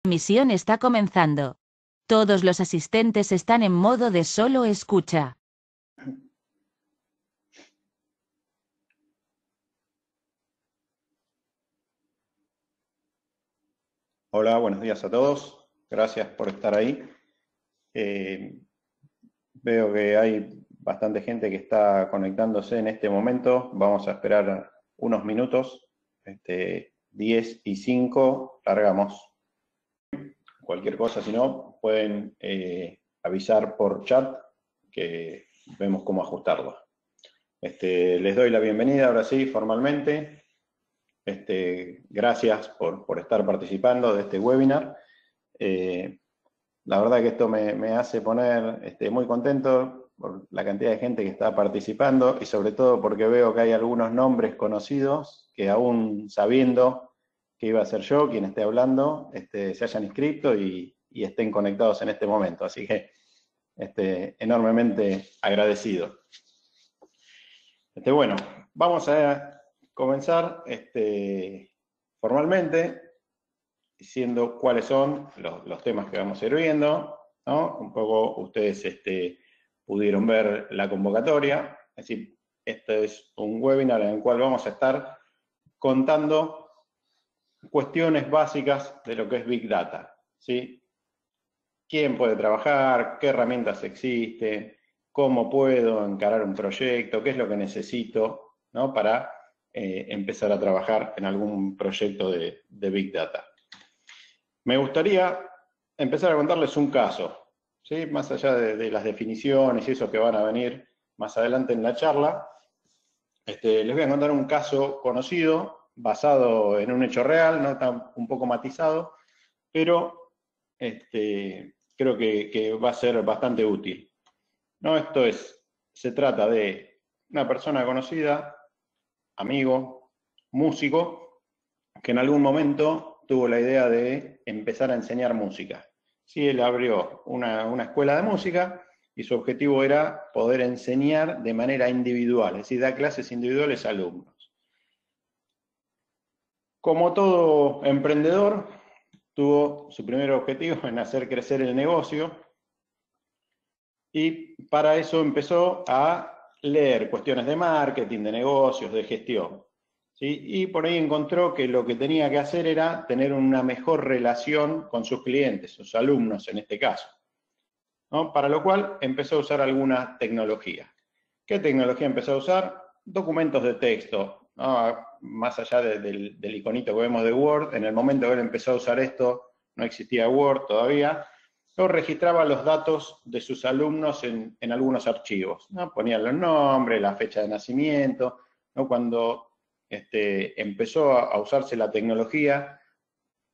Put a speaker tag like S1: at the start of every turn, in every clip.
S1: Misión está comenzando. Todos los asistentes están en modo de solo escucha.
S2: Hola, buenos días a todos. Gracias por estar ahí. Veo que hay bastante gente que está conectándose en este momento. Vamos a esperar unos minutos. 10:05, largamos. Cualquier cosa, si no, pueden avisar por chat que vemos cómo ajustarlo. Les doy la bienvenida ahora sí, formalmente. Gracias por estar participando de este webinar. La verdad que esto me hace poner muy contento por la cantidad de gente que está participando y sobre todo porque veo que hay algunos nombres conocidos que aún sabiendo que iba a ser yo quien esté hablando, se hayan inscrito y estén conectados en este momento. Así que enormemente agradecido. Bueno, vamos a comenzar formalmente diciendo cuáles son los temas que vamos a ir viendo, ¿no? Un poco ustedes pudieron ver la convocatoria, es decir, este es un webinar en el cual vamos a estar contando cuestiones básicas de lo que es Big Data, ¿sí? ¿Quién puede trabajar? ¿Qué herramientas existen? ¿Cómo puedo encarar un proyecto? ¿Qué es lo que necesito, ¿no? Para empezar a trabajar en algún proyecto de Big Data? Me gustaría empezar a contarles un caso, ¿sí? Más allá de las definiciones y eso que van a venir más adelante en la charla. Les voy a contar un caso conocido, basado en un hecho real, ¿no? Está un poco matizado, pero creo que va a ser bastante útil, ¿no? Se trata de una persona conocida, amigo, músico, que en algún momento tuvo la idea de empezar a enseñar música. Sí, él abrió una escuela de música y su objetivo era poder enseñar de manera individual, es decir, dar clases individuales a alumnos. Como todo emprendedor, tuvo su primer objetivo en hacer crecer el negocio y para eso empezó a leer cuestiones de marketing, de negocios, de gestión. ¿Sí? Y por ahí encontró que lo que tenía que hacer era tener una mejor relación con sus clientes, sus alumnos en este caso, ¿no? Para lo cual empezó a usar alguna tecnología. ¿Qué tecnología empezó a usar? Documentos de texto, ¿no? Más allá del iconito que vemos de Word, en el momento que él empezó a usar esto, no existía Word todavía, pero registraba los datos de sus alumnos en algunos archivos, ¿no? Ponían los nombres, la fecha de nacimiento, ¿no? Cuando empezó a usarse la tecnología,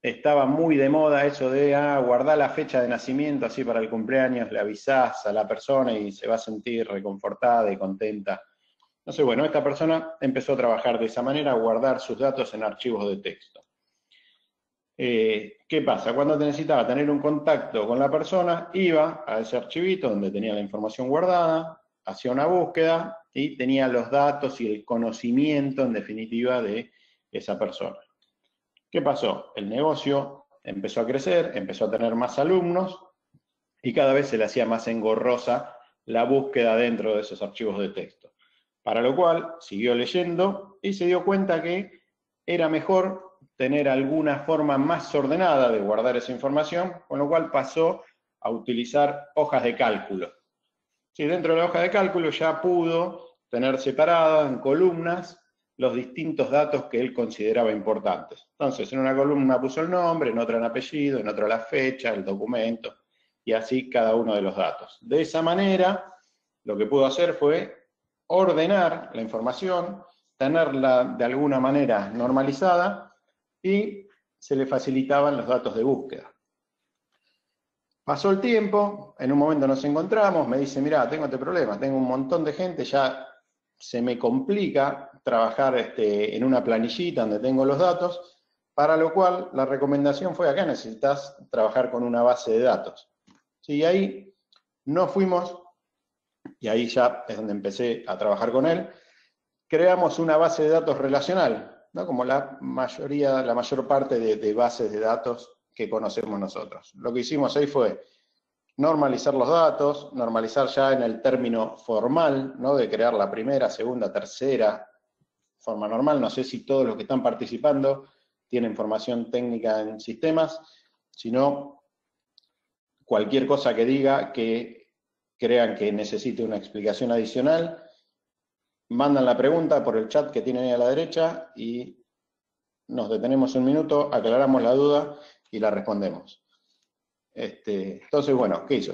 S2: estaba muy de moda eso de guardar la fecha de nacimiento, así para el cumpleaños le avisás a la persona y se va a sentir reconfortada y contenta. Entonces, bueno, esta persona empezó a trabajar de esa manera, a guardar sus datos en archivos de texto. ¿Qué pasa? Cuando necesitaba tener un contacto con la persona, iba a ese archivito donde tenía la información guardada, hacía una búsqueda y tenía los datos y el conocimiento, en definitiva, de esa persona. ¿Qué pasó? El negocio empezó a crecer, empezó a tener más alumnos y cada vez se le hacía más engorrosa la búsqueda dentro de esos archivos de texto. Para lo cual siguió leyendo y se dio cuenta que era mejor tener alguna forma más ordenada de guardar esa información, con lo cual pasó a utilizar hojas de cálculo. Sí, dentro de la hoja de cálculo ya pudo tener separadas en columnas los distintos datos que él consideraba importantes. Entonces, en una columna puso el nombre, en otra el apellido, en otra la fecha, el documento, y así cada uno de los datos. De esa manera, lo que pudo hacer fue ordenar la información, tenerla de alguna manera normalizada, y se le facilitaban los datos de búsqueda. Pasó el tiempo, en un momento nos encontramos, me dice, mirá, tengo este problema, tengo un montón de gente, ya se me complica trabajar en una planillita donde tengo los datos, para lo cual la recomendación fue, acá necesitas trabajar con una base de datos. Sí, y ahí nos fuimos, y ahí ya es donde empecé a trabajar con él, creamos una base de datos relacional, ¿no? Como la mayor parte de bases de datos que conocemos nosotros. Lo que hicimos ahí fue normalizar los datos, normalizar ya en el término formal, ¿no? De crear la primera, segunda, tercera forma normal. No sé si todos los que están participando tienen formación técnica en sistemas, sino cualquier cosa que diga que crean que necesite una explicación adicional, mandan la pregunta por el chat que tienen ahí a la derecha y nos detenemos un minuto, aclaramos la duda y la respondemos. Entonces, bueno, ¿qué hizo?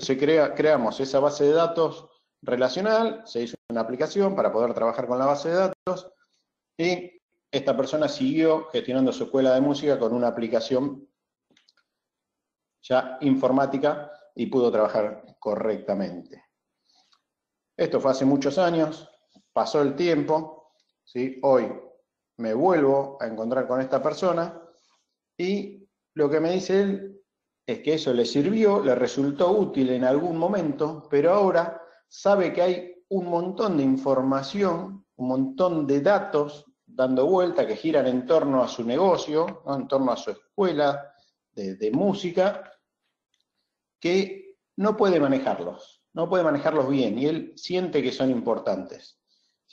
S2: Creamos esa base de datos relacional, se hizo una aplicación para poder trabajar con la base de datos y esta persona siguió gestionando su escuela de música con una aplicación ya informática y pudo trabajar correctamente. Esto fue hace muchos años, pasó el tiempo, ¿sí? Hoy me vuelvo a encontrar con esta persona y lo que me dice él es que eso le sirvió, le resultó útil en algún momento, pero ahora sabe que hay un montón de información, un montón de datos dando vuelta que giran en torno a su negocio, ¿no? En torno a su escuela de música, que no puede manejarlos bien, y él siente que son importantes.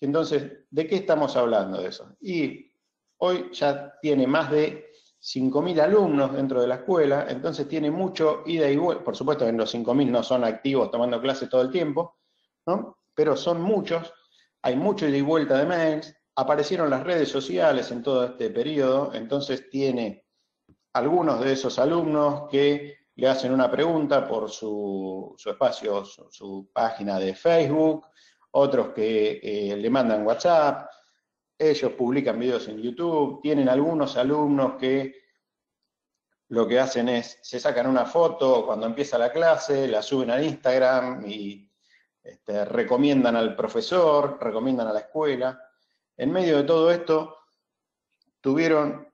S2: Entonces, ¿de qué estamos hablando de eso? Y hoy ya tiene más de 5.000 alumnos dentro de la escuela, entonces tiene mucho ida y vuelta. Por supuesto que los 5.000 no son activos tomando clases todo el tiempo, ¿no? Pero son muchos, hay mucho ida y vuelta de mails, aparecieron las redes sociales en todo este periodo, entonces tiene algunos de esos alumnos que le hacen una pregunta por su espacio, su página de Facebook, otros que le mandan WhatsApp, ellos publican videos en YouTube, tienen algunos alumnos que lo que hacen es, se sacan una foto cuando empieza la clase, la suben a Instagram y recomiendan al profesor, recomiendan a la escuela. En medio de todo esto, tuvieron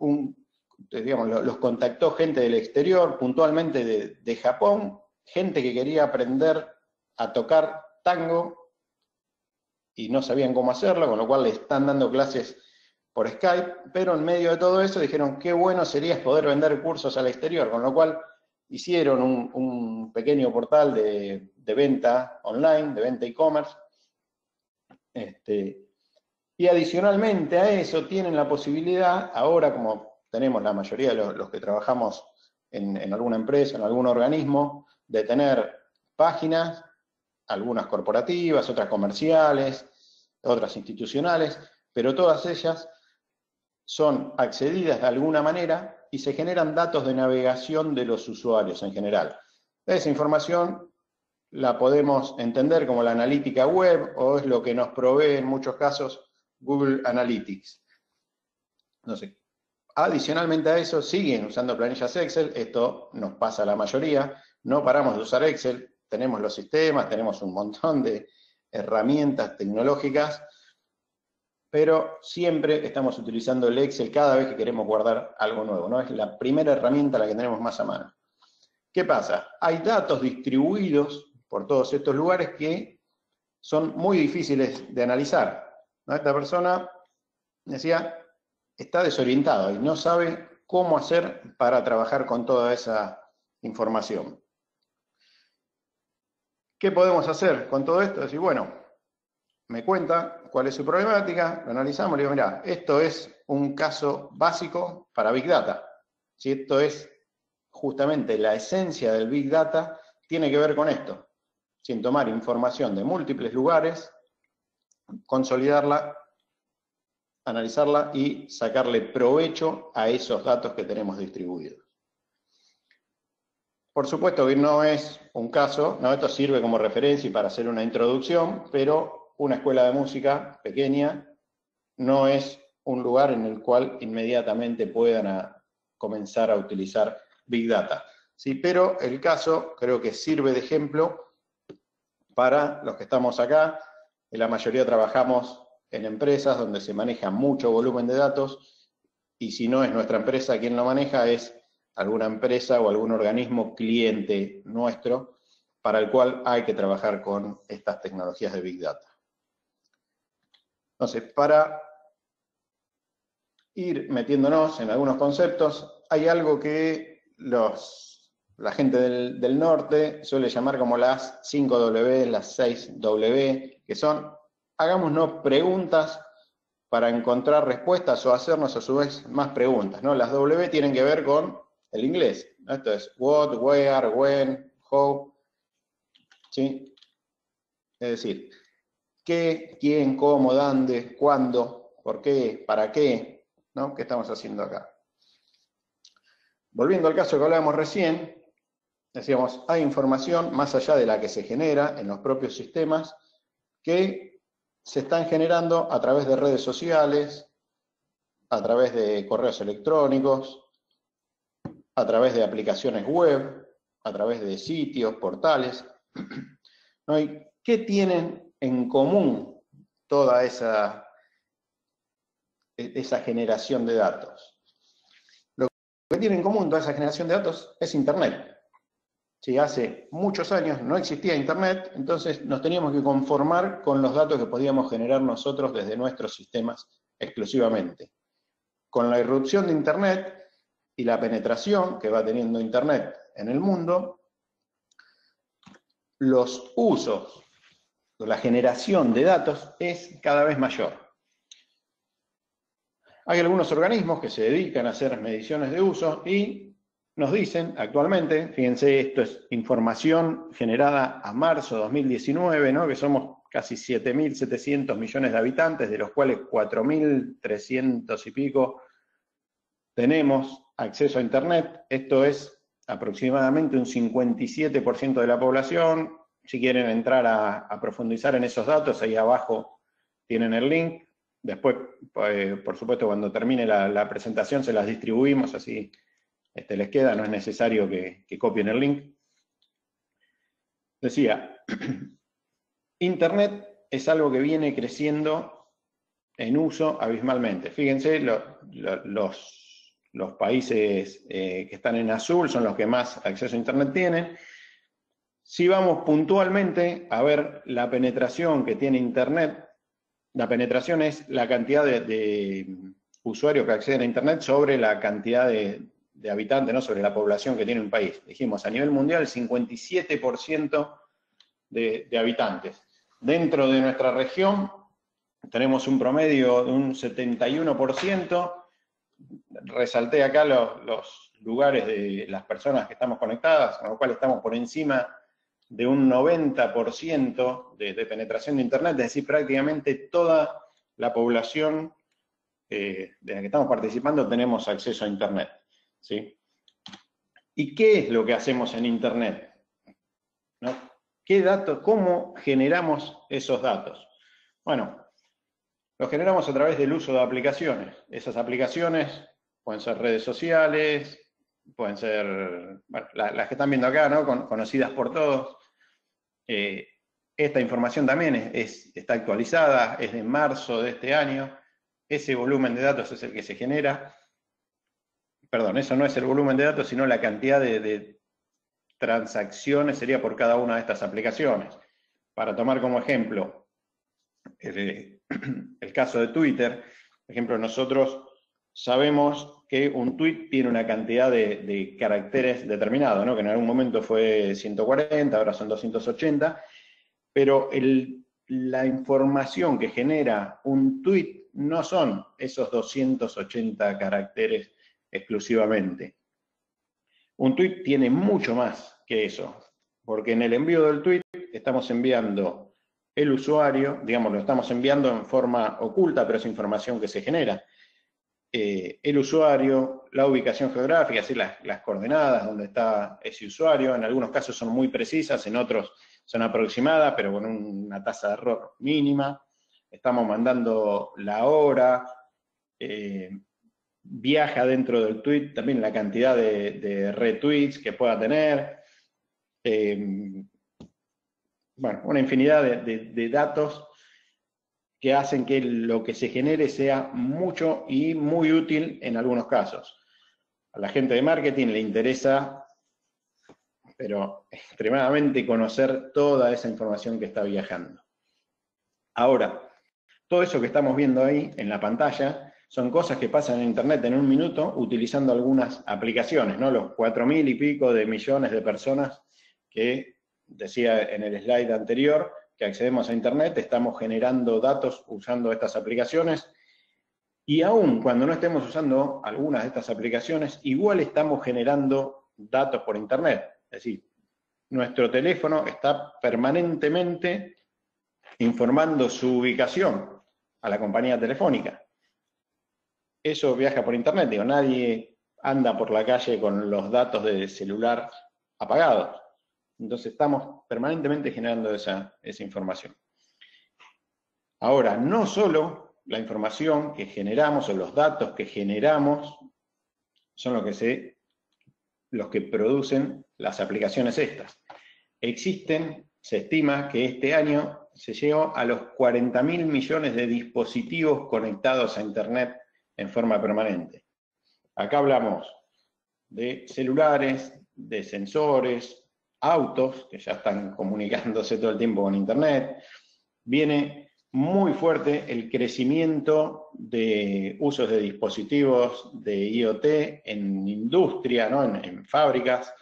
S2: los contactó gente del exterior, puntualmente de Japón, gente que quería aprender a tocar tango y no sabían cómo hacerlo, con lo cual le están dando clases por Skype, pero en medio de todo eso dijeron qué bueno sería poder vender cursos al exterior, con lo cual hicieron un pequeño portal de venta online, de venta e-commerce, y adicionalmente a eso tienen la posibilidad, ahora como tenemos la mayoría de los que trabajamos en alguna empresa, en algún organismo, de tener páginas, algunas corporativas, otras comerciales, otras institucionales, pero todas ellas son accedidas de alguna manera y se generan datos de navegación de los usuarios en general. Esa información la podemos entender como la analítica web o es lo que nos provee en muchos casos Google Analytics. No sé. Adicionalmente a eso, siguen usando planillas Excel, esto nos pasa a la mayoría, no paramos de usar Excel, tenemos los sistemas, tenemos un montón de herramientas tecnológicas, pero siempre estamos utilizando el Excel cada vez que queremos guardar algo nuevo, ¿no? Es la primera herramienta la que tenemos más a mano. ¿Qué pasa? Hay datos distribuidos por todos estos lugares que son muy difíciles de analizar, ¿no? Esta persona decía, está desorientado y no sabe cómo hacer para trabajar con toda esa información. ¿Qué podemos hacer con todo esto? Decir, bueno, me cuenta cuál es su problemática, lo analizamos, le digo, mirá, esto es un caso básico para Big Data. Si esto es justamente la esencia del Big Data, tiene que ver con esto, sin tomar información de múltiples lugares, consolidarla, analizarla y sacarle provecho a esos datos que tenemos distribuidos. Por supuesto que no es un caso, ¿no? Esto sirve como referencia y para hacer una introducción, pero una escuela de música pequeña no es un lugar en el cual inmediatamente puedan comenzar a utilizar Big Data. Sí, pero el caso creo que sirve de ejemplo para los que estamos acá. En la mayoría trabajamos en empresas donde se maneja mucho volumen de datos y si no es nuestra empresa quien lo maneja, es alguna empresa o algún organismo cliente nuestro para el cual hay que trabajar con estas tecnologías de Big Data. Entonces, para ir metiéndonos en algunos conceptos, hay algo que la gente del norte suele llamar como las 5W, las 6W, que son, hagámonos preguntas para encontrar respuestas o hacernos a su vez más preguntas, ¿no? Las W tienen que ver con el inglés, ¿no? Esto es what, where, when, how, ¿sí? Es decir, qué, quién, cómo, dónde, cuándo, por qué, para qué, ¿no? ¿Qué estamos haciendo acá? Volviendo al caso que hablábamos recién, decíamos, hay información más allá de la que se genera en los propios sistemas que se están generando a través de redes sociales, a través de correos electrónicos, a través de aplicaciones web, a través de sitios, portales, ¿no? ¿Y qué tienen en común toda esa generación de datos? Lo que tiene en común toda esa generación de datos es Internet. Si hace muchos años no existía Internet, entonces nos teníamos que conformar con los datos que podíamos generar nosotros desde nuestros sistemas exclusivamente. Con la irrupción de Internet y la penetración que va teniendo Internet en el mundo, los usos, la generación de datos es cada vez mayor. Hay algunos organismos que se dedican a hacer mediciones de uso y nos dicen actualmente, fíjense, esto es información generada a marzo de 2019, ¿no? Que somos casi 7.700 millones de habitantes, de los cuales 4.300 y pico tenemos acceso a Internet. Esto es aproximadamente un 57% de la población. Si quieren entrar a profundizar en esos datos, ahí abajo tienen el link. Después, por supuesto, cuando termine la presentación se las distribuimos, así les queda, no es necesario que copien el link. Decía, Internet es algo que viene creciendo en uso abismalmente. Fíjense, los países que están en azul son los que más acceso a Internet tienen. Si vamos puntualmente a ver la penetración que tiene Internet, la penetración es la cantidad de usuarios que acceden a Internet sobre la cantidad de habitantes, ¿no? Sobre la población que tiene un país. Dijimos, a nivel mundial, 57% de habitantes. Dentro de nuestra región tenemos un promedio de un 71%. Resalté acá los lugares de las personas que estamos conectadas, con lo cual estamos por encima de un 90% de penetración de Internet, es decir, prácticamente toda la población de la que estamos participando tenemos acceso a Internet, ¿sí? ¿Y qué es lo que hacemos en Internet? ¿No? ¿Qué datos, cómo generamos esos datos? Bueno, los generamos a través del uso de aplicaciones. Esas aplicaciones pueden ser redes sociales, pueden ser, bueno, las que están viendo acá, ¿no? Conocidas por todos. Esta información también está actualizada, es de marzo de este año. Ese volumen de datos es el que se genera. Perdón, eso no es el volumen de datos, sino la cantidad de transacciones sería por cada una de estas aplicaciones. Para tomar como ejemplo el caso de Twitter, por ejemplo, nosotros sabemos que un tweet tiene una cantidad de caracteres determinado, ¿no? Que en algún momento fue 140, ahora son 280, pero la información que genera un tweet no son esos 280 caracteres exclusivamente. Un tweet tiene mucho más que eso, porque en el envío del tweet estamos enviando el usuario, digamos, lo estamos enviando en forma oculta, pero es información que se genera. El usuario, la ubicación geográfica, así las coordenadas donde está ese usuario, en algunos casos son muy precisas, en otros son aproximadas, pero con una tasa de error mínima. Estamos mandando la hora, viaja dentro del tweet también la cantidad de retweets que pueda tener. Bueno, una infinidad de datos que hacen que lo que se genere sea mucho y muy útil en algunos casos. A la gente de marketing le interesa, pero extremadamente, conocer toda esa información que está viajando. Ahora, todo eso que estamos viendo ahí en la pantalla son cosas que pasan en Internet en un minuto utilizando algunas aplicaciones, ¿no? Los 4.000 y pico de millones de personas que decía en el slide anterior, que accedemos a Internet, estamos generando datos usando estas aplicaciones, y aún cuando no estemos usando algunas de estas aplicaciones, igual estamos generando datos por Internet. Es decir, nuestro teléfono está permanentemente informando su ubicación a la compañía telefónica. Eso viaja por Internet, digo, nadie anda por la calle con los datos de celular apagados. Entonces estamos permanentemente generando esa información. Ahora, no solo la información que generamos o los datos que generamos son los que producen las aplicaciones estas. Se estima que este año se llegó a los 40.000 millones de dispositivos conectados a Internet en forma permanente. Acá hablamos de celulares, de sensores, autos, que ya están comunicándose todo el tiempo con Internet. Viene muy fuerte el crecimiento de usos de dispositivos de IoT en industria, ¿no? en fábricas.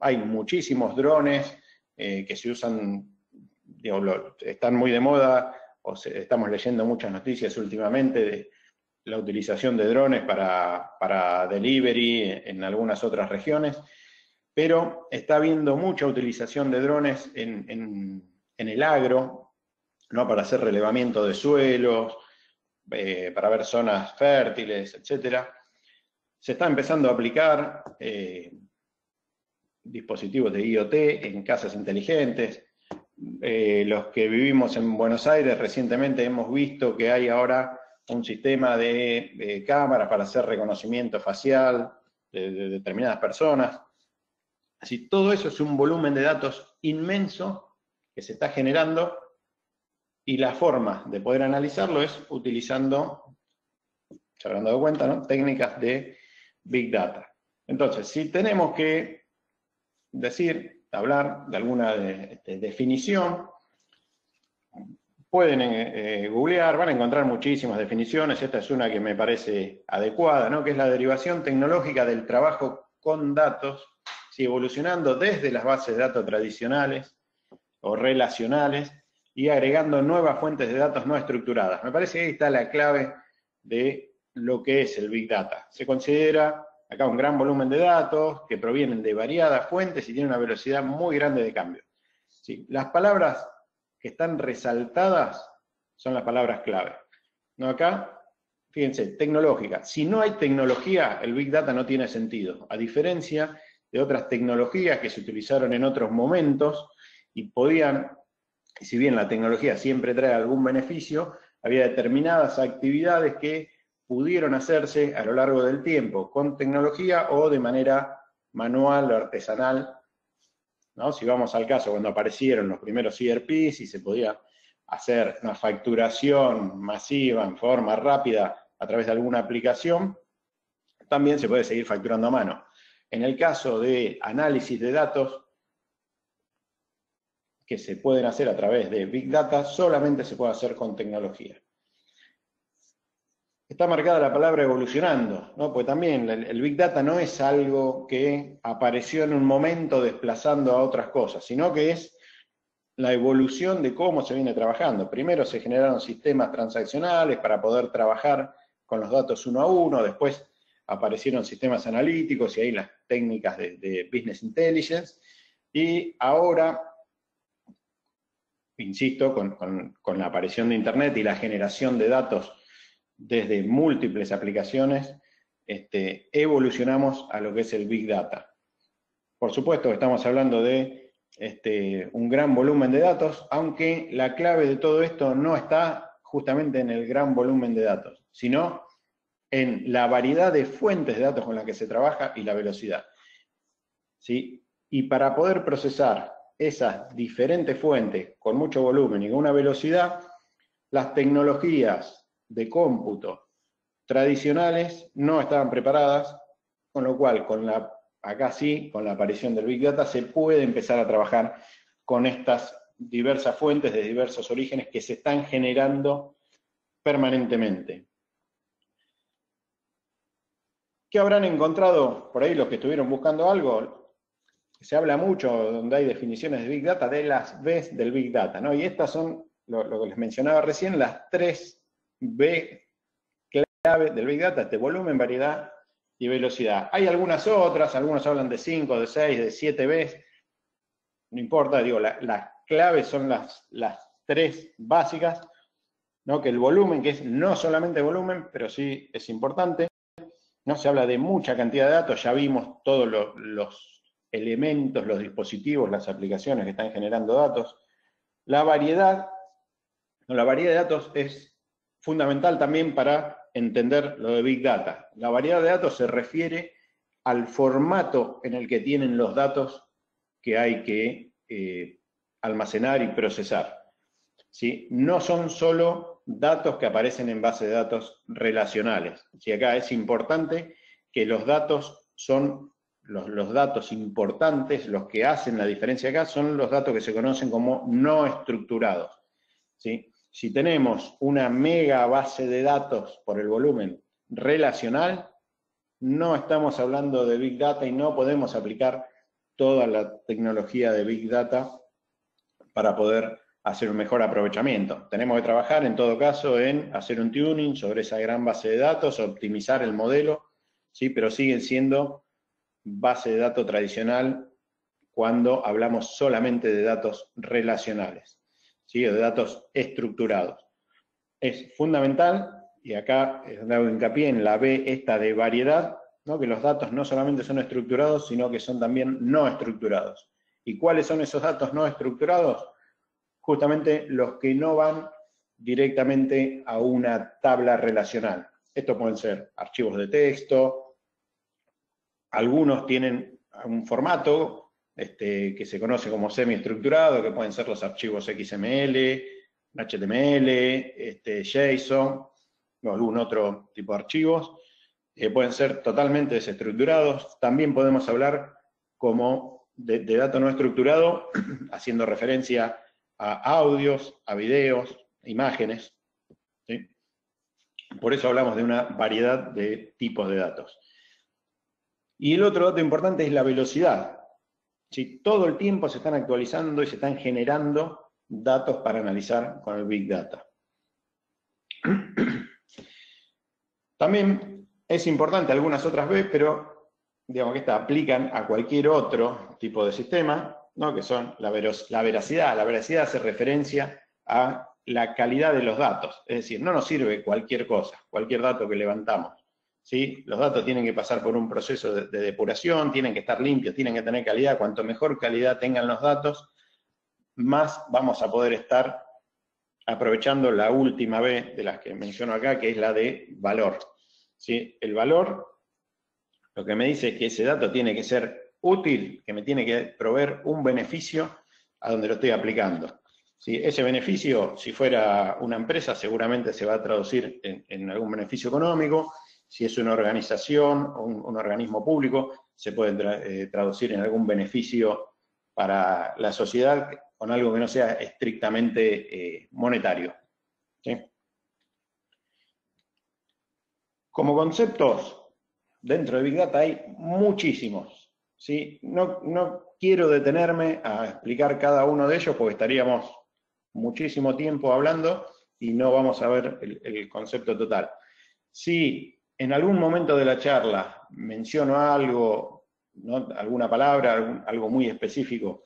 S2: Hay muchísimos drones que se usan, digo, están muy de moda, estamos leyendo muchas noticias últimamente de la utilización de drones para delivery en algunas otras regiones, pero está habiendo mucha utilización de drones en el agro, ¿no? Para hacer relevamiento de suelos, para ver zonas fértiles, etc. Se está empezando a aplicar dispositivos de IoT en casas inteligentes. Los que vivimos en Buenos Aires recientemente hemos visto que hay ahora un sistema de cámaras para hacer reconocimiento facial de determinadas personas. Así, todo eso es un volumen de datos inmenso que se está generando, y la forma de poder analizarlo es utilizando, se habrán dado cuenta, ¿no? Técnicas de Big Data. Entonces, si tenemos que hablar de alguna definición, pueden googlear, van a encontrar muchísimas definiciones. Esta es una que me parece adecuada, ¿no? Que es la derivación tecnológica del trabajo con datos, ¿sí? Evolucionando desde las bases de datos tradicionales o relacionales y agregando nuevas fuentes de datos no estructuradas. Me parece que ahí está la clave de lo que es el Big Data. Se considera acá un gran volumen de datos que provienen de variadas fuentes y tienen una velocidad muy grande de cambio. ¿Sí? Las palabras que están resaltadas son las palabras clave. ¿No? Acá, fíjense, tecnológica. Si no hay tecnología, el Big Data no tiene sentido. A diferencia de otras tecnologías que se utilizaron en otros momentos y podían, si bien la tecnología siempre trae algún beneficio, había determinadas actividades que pudieron hacerse a lo largo del tiempo con tecnología o de manera manual o artesanal, ¿no? Si vamos al caso cuando aparecieron los primeros ERPs y se podía hacer una facturación masiva en forma rápida a través de alguna aplicación, también se puede seguir facturando a mano. En el caso de análisis de datos que se pueden hacer a través de Big Data, solamente se puede hacer con tecnología. Está marcada la palabra evolucionando, ¿no? Porque también el Big Data no es algo que apareció en un momento desplazando a otras cosas, sino que es la evolución de cómo se viene trabajando. Primero se generaron sistemas transaccionales para poder trabajar con los datos uno a uno, después aparecieron sistemas analíticos y ahí las técnicas de Business Intelligence, y ahora, insisto, con la aparición de Internet y la generación de datos desde múltiples aplicaciones, evolucionamos a lo que es el Big Data. Por supuesto, estamos hablando de un gran volumen de datos, aunque la clave de todo esto no está justamente en el gran volumen de datos, sino en la variedad de fuentes de datos con las que se trabaja y la velocidad. ¿Sí? Y para poder procesar esas diferentes fuentes con mucho volumen y con una velocidad, las tecnologías de cómputo tradicionales no estaban preparadas, con lo cual, acá sí, con la aparición del Big Data, se puede empezar a trabajar con estas diversas fuentes de diversos orígenes que se están generando permanentemente. ¿Qué habrán encontrado por ahí los que estuvieron buscando algo? Se habla mucho, donde hay definiciones de Big Data, de las Bs del Big Data, ¿no? Y estas son, lo que les mencionaba recién, las 3 B clave del Big Data, volumen, variedad y velocidad. Hay algunas otras, algunos hablan de 5, de 6, de 7 Bs, no importa, digo, las claves son las 3 básicas, ¿no? Que el volumen, que es no solamente volumen, pero sí es importante, ¿no? Se habla de mucha cantidad de datos, ya vimos todos los elementos, los dispositivos, las aplicaciones que están generando datos. La variedad de datos es fundamental también para entender lo de Big Data. La variedad de datos se refiere al formato en el que tienen los datos que hay que almacenar y procesar, ¿sí? No son solo datos que aparecen en base de datos relacionales. ¿Sí? Acá es importante que los datos son los datos importantes, los que hacen la diferencia acá, son los datos que se conocen como no estructurados, ¿sí? Si tenemos una mega base de datos por el volumen relacional, no estamos hablando de Big Data y no podemos aplicar toda la tecnología de Big Data para poder hacer un mejor aprovechamiento. Tenemos que trabajar en todo caso en hacer un tuning sobre esa gran base de datos, optimizar el modelo, ¿sí? Pero siguen siendo base de datos tradicional cuando hablamos solamente de datos relacionales, ¿sí? O de datos estructurados. Es fundamental, y acá hago hincapié en la B esta de variedad, ¿no? Que los datos no solamente son estructurados, sino que son también no estructurados. ¿Y cuáles son esos datos no estructurados? Justamente los que no van directamente a una tabla relacional. Estos pueden ser archivos de texto, algunos tienen un formato que se conoce como semiestructurado, que pueden ser los archivos XML, HTML, JSON, o algún otro tipo de archivos. Pueden ser totalmente desestructurados. También podemos hablar como de dato no estructurado, haciendo referencia a audios, a videos, imágenes, ¿sí? Por eso hablamos de una variedad de tipos de datos. Y el otro dato importante es la velocidad. ¿Sí? Todo el tiempo se están actualizando y se están generando datos para analizar con el Big Data. También es importante algunas otras veces, pero digamos que estas aplican a cualquier otro tipo de sistema, ¿no? Que son la veracidad. La veracidad hace referencia a la calidad de los datos. Es decir, no nos sirve cualquier cosa, cualquier dato que levantamos, ¿sí? Los datos tienen que pasar por un proceso de depuración, tienen que estar limpios, tienen que tener calidad. Cuanto mejor calidad tengan los datos, más vamos a poder estar aprovechando la última B de las que menciono acá, que es la de valor, ¿sí? El valor lo que me dice es que ese dato tiene que ser útil, que me tiene que proveer un beneficio a donde lo estoy aplicando. ¿Sí? Ese beneficio, si fuera una empresa, seguramente se va a traducir en algún beneficio económico. Si es una organización o un organismo público, se puede traducir en algún beneficio para la sociedad con algo que no sea estrictamente monetario. ¿Sí? Como conceptos, dentro de Big Data hay muchísimos, ¿sí? No quiero detenerme a explicar cada uno de ellos porque estaríamos muchísimo tiempo hablando y no vamos a ver el concepto total. Si en algún momento de la charla menciono algo, ¿no? Alguna palabra, algo muy específico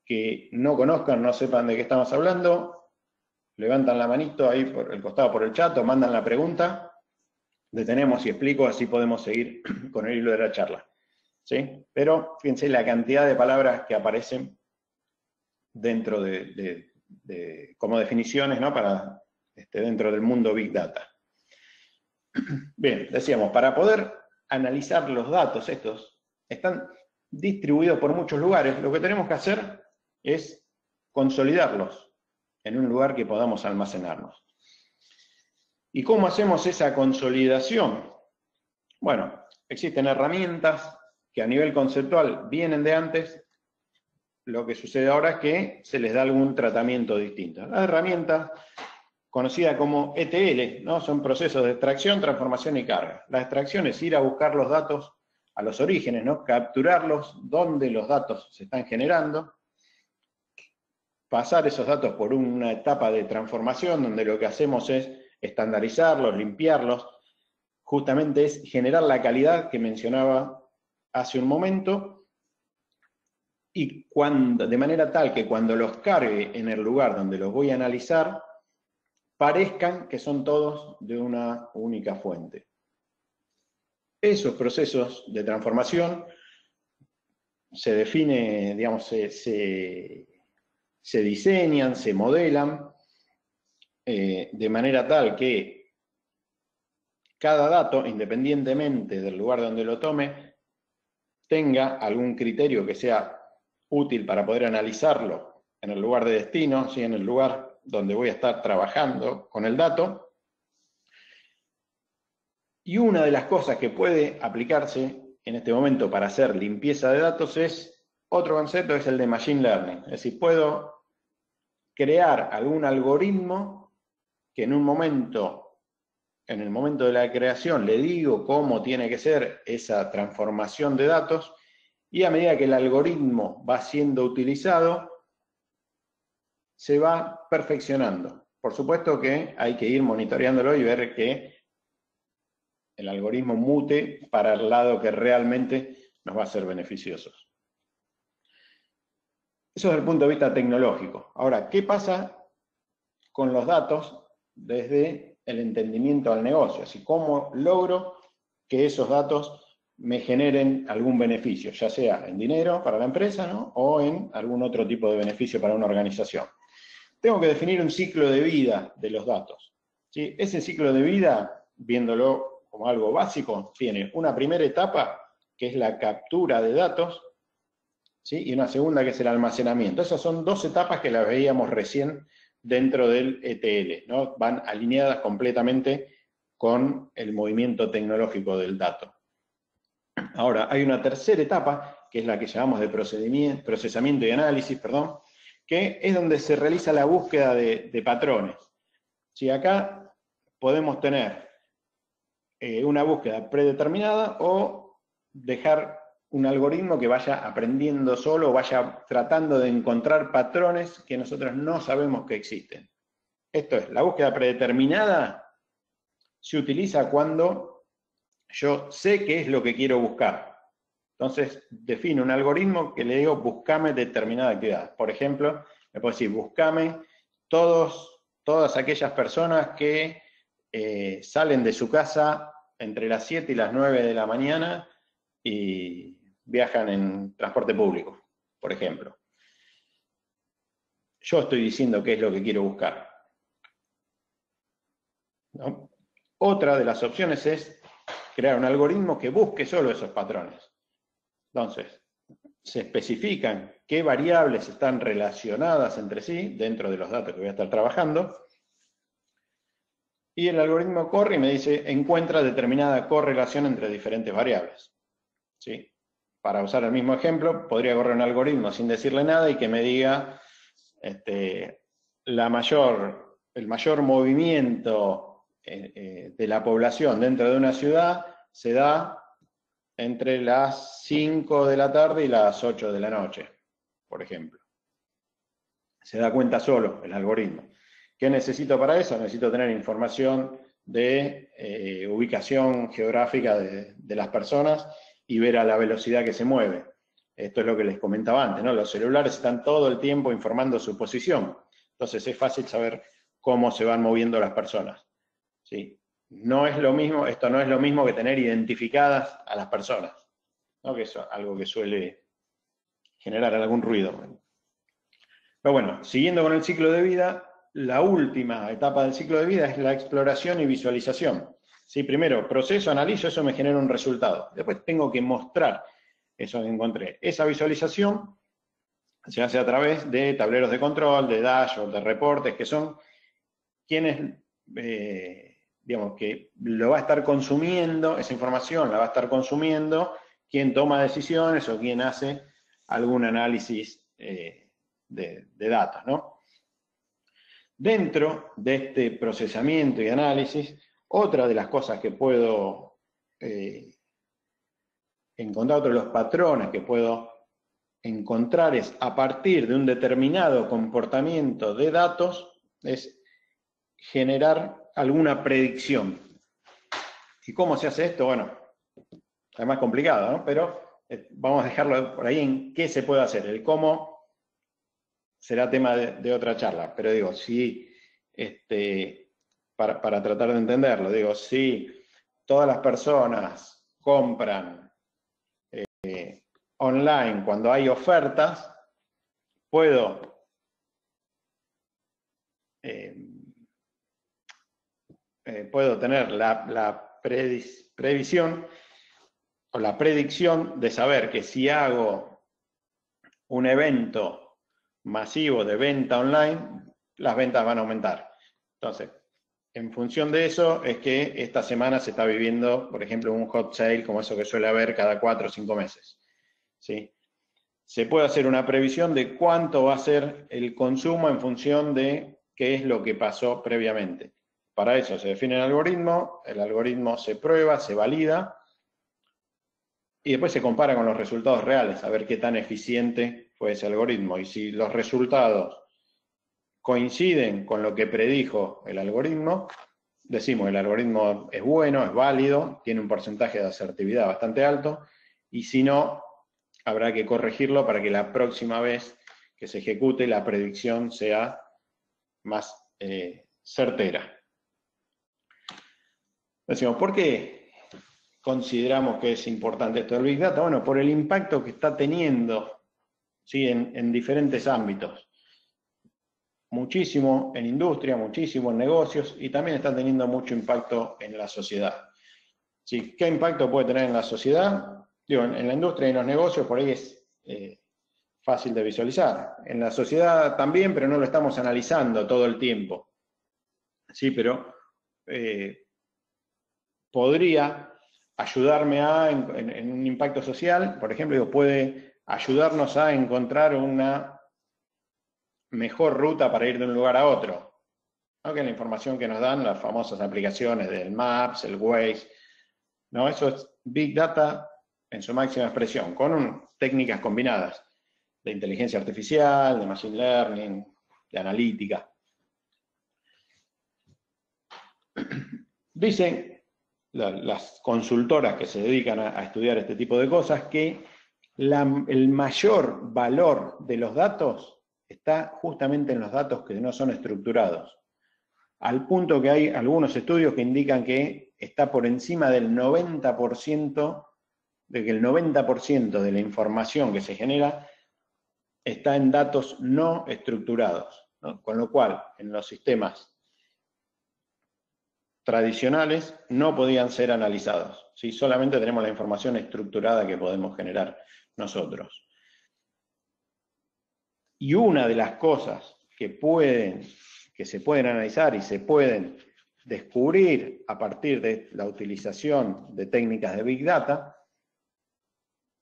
S2: que no conozcan, no sepan de qué estamos hablando, levantan la manito ahí por el costado por el chat o mandan la pregunta. Detenemos y explico, así podemos seguir con el hilo de la charla, ¿sí? Pero fíjense la cantidad de palabras que aparecen dentro como definiciones, ¿no? Para, dentro del mundo Big Data. Bien, decíamos, para poder analizar los datos estos, están distribuidos por muchos lugares, lo que tenemos que hacer es consolidarlos en un lugar que podamos almacenarnos. ¿Y cómo hacemos esa consolidación? Bueno, existen herramientas que a nivel conceptual vienen de antes. Lo que sucede ahora es que se les da algún tratamiento distinto. Las herramientas conocida como ETL, ¿no? Son procesos de extracción, transformación y carga. La extracción es ir a buscar los datos a los orígenes, ¿no? Capturarlos donde los datos se están generando, pasar esos datos por una etapa de transformación donde lo que hacemos es estandarizarlos, limpiarlos, justamente es generar la calidad que mencionaba hace un momento, y de manera tal que cuando los cargue en el lugar donde los voy a analizar, parezcan que son todos de una única fuente. Esos procesos de transformación se define, digamos, se diseñan, se modelan, de manera tal que cada dato, independientemente del lugar donde lo tome, tenga algún criterio que sea útil para poder analizarlo en el lugar de destino, ¿sí? En el lugar donde voy a estar trabajando con el dato. Y una de las cosas que puede aplicarse en este momento para hacer limpieza de datos es otro concepto, es el de Machine Learning. Es decir, puedo crear algún algoritmo que en el momento de la creación le digo cómo tiene que ser esa transformación de datos, y a medida que el algoritmo va siendo utilizado, se va perfeccionando. Por supuesto que hay que ir monitoreándolo y ver que el algoritmo mute para el lado que realmente nos va a ser beneficioso. Eso desde el punto de vista tecnológico. Ahora, ¿qué pasa con los datos desde el entendimiento al negocio? Así, ¿cómo logro que esos datos me generen algún beneficio, ya sea en dinero para la empresa, ¿no? O en algún otro tipo de beneficio para una organización? Tengo que definir un ciclo de vida de los datos, ¿sí? Ese ciclo de vida, viéndolo como algo básico, tiene una primera etapa, que es la captura de datos, ¿sí? Y una segunda, que es el almacenamiento. Esas son dos etapas que las veíamos recién dentro del ETL, ¿no? Van alineadas completamente con el movimiento tecnológico del dato. Ahora, hay una tercera etapa, que es la que llamamos de procesamiento y análisis, que es donde se realiza la búsqueda de patrones. Si acá podemos tener una búsqueda predeterminada o dejar un algoritmo que vaya aprendiendo solo, vaya tratando de encontrar patrones que nosotros no sabemos que existen. Esto es, la búsqueda predeterminada se utiliza cuando yo sé qué es lo que quiero buscar. Entonces, defino un algoritmo que le digo, buscame determinada actividad. Por ejemplo, me puedo decir, buscame todas aquellas personas que salen de su casa entre las 7 y las 9 de la mañana y viajan en transporte público, por ejemplo. Yo estoy diciendo qué es lo que quiero buscar, ¿no? Otra de las opciones es crear un algoritmo que busque solo esos patrones. Entonces, se especifican qué variables están relacionadas entre sí dentro de los datos que voy a estar trabajando, y el algoritmo corre y me dice, encuentra determinada correlación entre diferentes variables, ¿sí? Para usar el mismo ejemplo, podría correr un algoritmo sin decirle nada y que me diga el mayor movimiento de la población dentro de una ciudad se da entre las 5 de la tarde y las 8 de la noche, por ejemplo. Se da cuenta solo el algoritmo. ¿Qué necesito para eso? Necesito tener información de ubicación geográfica de las personas y ver a la velocidad que se mueve. Esto es lo que les comentaba antes, ¿no? Los celulares están todo el tiempo informando su posición. Entonces es fácil saber cómo se van moviendo las personas, ¿sí? No es lo mismo, esto no es lo mismo que tener identificadas a las personas, ¿no? Que eso es algo que suele generar algún ruido. Pero bueno, siguiendo con el ciclo de vida, la última etapa del ciclo de vida es la exploración y visualización. ¿Sí? Primero, proceso, analizo, eso me genera un resultado. Después tengo que mostrar eso que encontré. Esa visualización se hace a través de tableros de control, de dashboard, de reportes, que son quienes, digamos, que lo va a estar consumiendo, esa información la va a estar consumiendo quien toma decisiones o quien hace algún análisis de datos, ¿no? Dentro de este procesamiento y análisis, otra de las cosas que puedo encontrar, otro de los patrones que puedo encontrar es, a partir de un determinado comportamiento de datos, es generar alguna predicción. ¿Y cómo se hace esto? Bueno, es más complicado, ¿no? Pero vamos a dejarlo por ahí en qué se puede hacer. El cómo será tema de otra charla, pero digo, si, para tratar de entenderlo, digo, si todas las personas compran online cuando hay ofertas, puedo tener la previsión o la predicción de saber que si hago un evento masivo de venta online, las ventas van a aumentar. Entonces, en función de eso es que esta semana se está viviendo, por ejemplo, un hot sale como eso que suele haber cada 4 o 5 meses. ¿Sí? Se puede hacer una previsión de cuánto va a ser el consumo en función de qué es lo que pasó previamente. Para eso se define el algoritmo se prueba, se valida, y después se compara con los resultados reales, a ver qué tan eficiente fue ese algoritmo. Y si los resultados coinciden con lo que predijo el algoritmo, decimos el algoritmo es bueno, es válido, tiene un porcentaje de asertividad bastante alto, y si no, habrá que corregirlo para que la próxima vez que se ejecute la predicción sea más certera. Decimos, ¿por qué consideramos que es importante esto del Big Data? Bueno, por el impacto que está teniendo, ¿sí? en diferentes ámbitos. Muchísimo en industria, muchísimo en negocios, y también está teniendo mucho impacto en la sociedad. ¿Sí? ¿Qué impacto puede tener en la sociedad? Digo, en la industria y en los negocios por ahí es fácil de visualizar. En la sociedad también, pero no lo estamos analizando todo el tiempo. Sí, pero podría ayudarme en un impacto social, por ejemplo, digo, puede ayudarnos a encontrar una mejor ruta para ir de un lugar a otro. ¿No? Que es la información que nos dan las famosas aplicaciones del Maps, el Waze, ¿no? Eso es Big Data en su máxima expresión, con técnicas combinadas de inteligencia artificial, de machine learning, de analítica. Dicen las consultoras que se dedican a estudiar este tipo de cosas que el mayor valor de los datos está justamente en los datos que no son estructurados. Al punto que hay algunos estudios que indican que está por encima del 90%, de que el 90% de la información que se genera está en datos no estructurados, ¿no? Con lo cual, en los sistemas tradicionales no podían ser analizados, ¿sí? Solamente tenemos la información estructurada que podemos generar nosotros. Y una de las cosas que se pueden analizar y se pueden descubrir a partir de la utilización de técnicas de Big Data,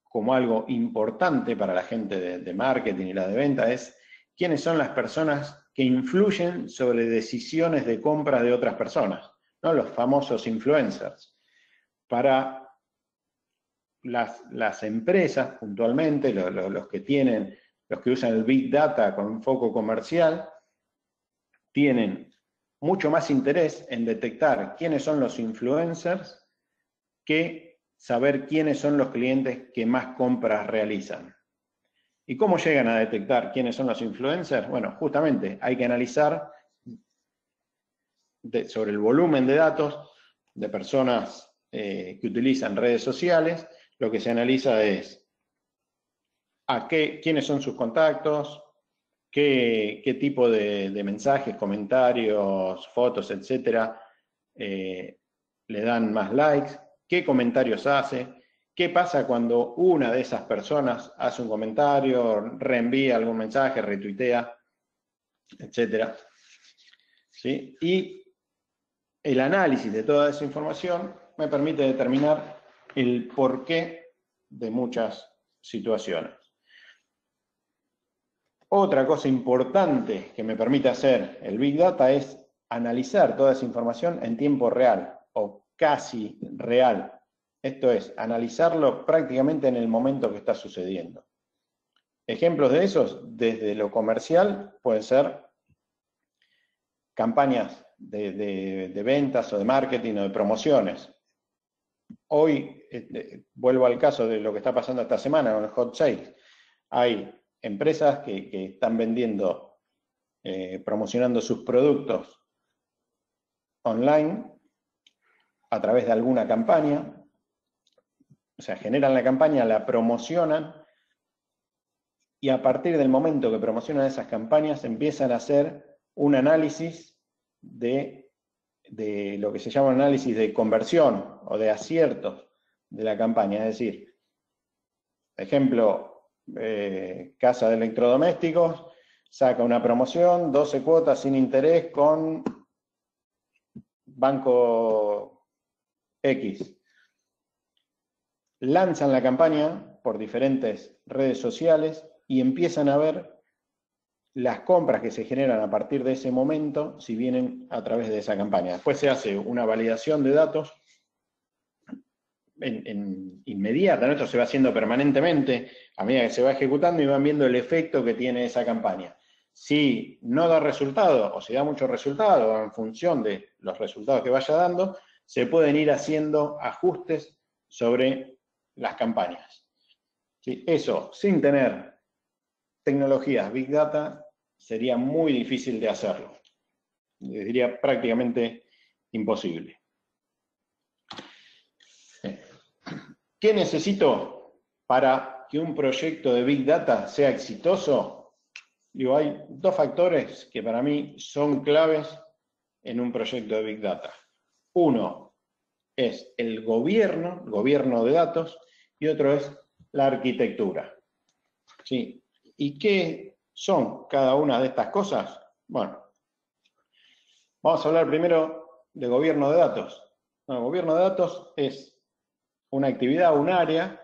S2: como algo importante para la gente de marketing y la de venta, es quiénes son las personas que influyen sobre decisiones de compra de otras personas, ¿no? Los famosos influencers. Para las empresas, puntualmente, los que usan el Big Data con un foco comercial, tienen mucho más interés en detectar quiénes son los influencers que saber quiénes son los clientes que más compras realizan. ¿Y cómo llegan a detectar quiénes son los influencers? Bueno, justamente hay que analizar sobre el volumen de datos de personas que utilizan redes sociales. Lo que se analiza es quiénes son sus contactos, qué tipo de mensajes, comentarios, fotos, etcétera, le dan más likes, qué comentarios hace, qué pasa cuando una de esas personas hace un comentario, reenvía algún mensaje, retuitea, etcétera. ¿Sí? Y el análisis de toda esa información me permite determinar el porqué de muchas situaciones. Otra cosa importante que me permite hacer el Big Data es analizar toda esa información en tiempo real o casi real. Esto es, analizarlo prácticamente en el momento que está sucediendo. Ejemplos de esos, desde lo comercial, pueden ser campañas de ventas o de marketing o de promociones. Hoy, vuelvo al caso de lo que está pasando esta semana con el hot sale. Hay empresas que están vendiendo, promocionando sus productos online a través de alguna campaña. O sea, generan la campaña, la promocionan, y a partir del momento que promocionan esas campañas empiezan a hacer un análisis de lo que se llama análisis de conversión o de aciertos de la campaña. Es decir, ejemplo, casa de electrodomésticos, saca una promoción, 12 cuotas sin interés con Banco X. Lanzan la campaña por diferentes redes sociales y empiezan a ver las compras que se generan a partir de ese momento, si vienen a través de esa campaña. Después se hace una validación de datos inmediata, ¿no? Esto se va haciendo permanentemente a medida que se va ejecutando y van viendo el efecto que tiene esa campaña. Si no da resultado o si da mucho resultado en función de los resultados que vaya dando, se pueden ir haciendo ajustes sobre las campañas. ¿Sí? Eso, sin tener tecnologías Big Data, sería muy difícil de hacerlo. Les diría prácticamente imposible. ¿Qué necesito para que un proyecto de Big Data sea exitoso? Digo, hay dos factores que para mí son claves en un proyecto de Big Data. Uno es el gobierno de datos, y otro es la arquitectura. ¿Sí? ¿Y qué son cada una de estas cosas? Bueno, vamos a hablar primero de gobierno de datos. El gobierno de datos es una actividad, un área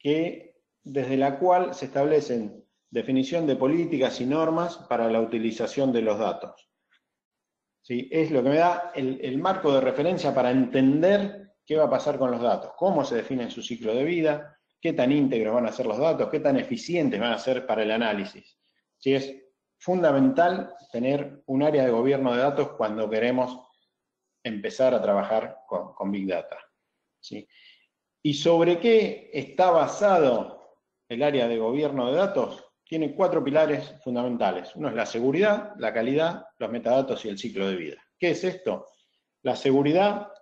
S2: desde la cual se establecen definición de políticas y normas para la utilización de los datos. ¿Sí? Es lo que me da el marco de referencia para entender qué va a pasar con los datos, cómo se define su ciclo de vida, qué tan íntegros van a ser los datos, qué tan eficientes van a ser para el análisis. ¿Sí? Es fundamental tener un área de gobierno de datos cuando queremos empezar a trabajar con Big Data. ¿Sí? ¿Y sobre qué está basado el área de gobierno de datos? Tiene 4 pilares fundamentales. Uno es la seguridad, la calidad, los metadatos y el ciclo de vida. ¿Qué es esto? La seguridad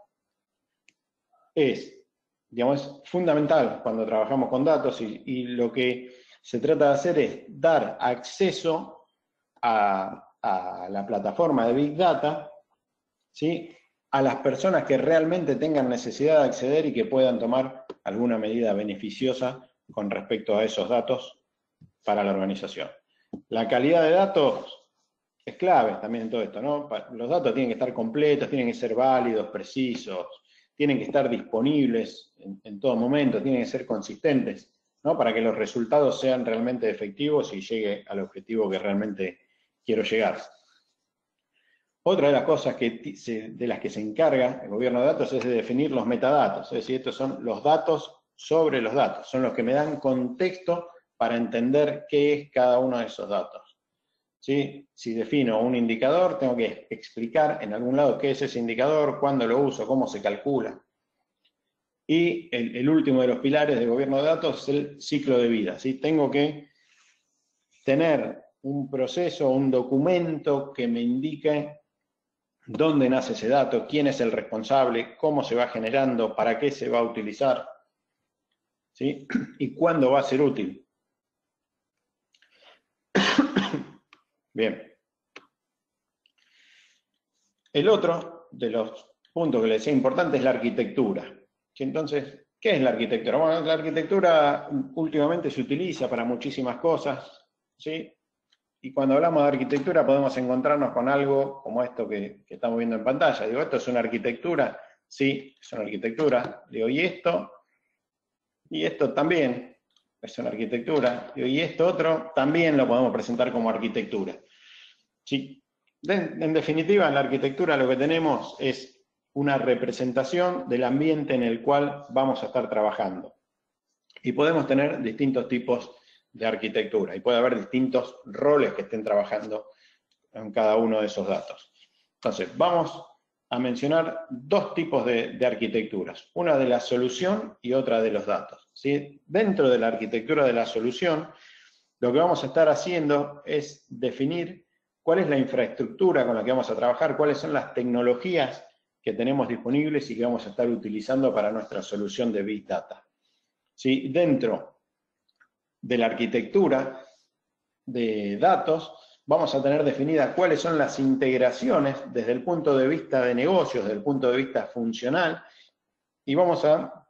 S2: es, digamos, fundamental cuando trabajamos con datos, y lo que se trata de hacer es dar acceso a la plataforma de Big Data, ¿sí?, a las personas que realmente tengan necesidad de acceder y que puedan tomar alguna medida beneficiosa con respecto a esos datos para la organización. La calidad de datos es clave también en todo esto, ¿no? Los datos tienen que estar completos, tienen que ser válidos, precisos, tienen que estar disponibles en todo momento, tienen que ser consistentes, ¿no?, para que los resultados sean realmente efectivos y llegue al objetivo que realmente quiero llegar. Otra de las cosas de las que se encarga el gobierno de datos es de definir los metadatos, es decir, estos son los datos sobre los datos, son los que me dan contexto para entender qué es cada uno de esos datos. ¿Sí? Si defino un indicador, tengo que explicar en algún lado qué es ese indicador, cuándo lo uso, cómo se calcula. Y el último de los pilares del gobierno de datos es el ciclo de vida. ¿Sí? Tengo que tener un proceso, un documento que me indique dónde nace ese dato, quién es el responsable, cómo se va generando, para qué se va a utilizar, ¿sí?, y cuándo va a ser útil. Bien. El otro de los puntos que les decía importante es la arquitectura. Entonces, ¿qué es la arquitectura? Bueno, la arquitectura últimamente se utiliza para muchísimas cosas, ¿sí? Y cuando hablamos de arquitectura podemos encontrarnos con algo como esto que estamos viendo en pantalla. Digo, ¿esto es una arquitectura? Sí, es una arquitectura. Digo, ¿y esto? Y esto también. es una arquitectura, y esto otro también lo podemos presentar como arquitectura. ¿Sí? En definitiva, en la arquitectura lo que tenemos es una representación del ambiente en el cual vamos a estar trabajando. Y podemos tener distintos tipos de arquitectura, y puede haber distintos roles que estén trabajando en cada uno de esos datos. Entonces, vamos a mencionar dos tipos de arquitecturas, una de la solución y otra de los datos. ¿Sí? Dentro de la arquitectura de la solución, lo que vamos a estar haciendo es definir cuál es la infraestructura con la que vamos a trabajar, cuáles son las tecnologías que tenemos disponibles y que vamos a estar utilizando para nuestra solución de Big Data. ¿Sí? Dentro de la arquitectura de datos, vamos a tener definidas cuáles son las integraciones desde el punto de vista de negocios, desde el punto de vista funcional, y vamos a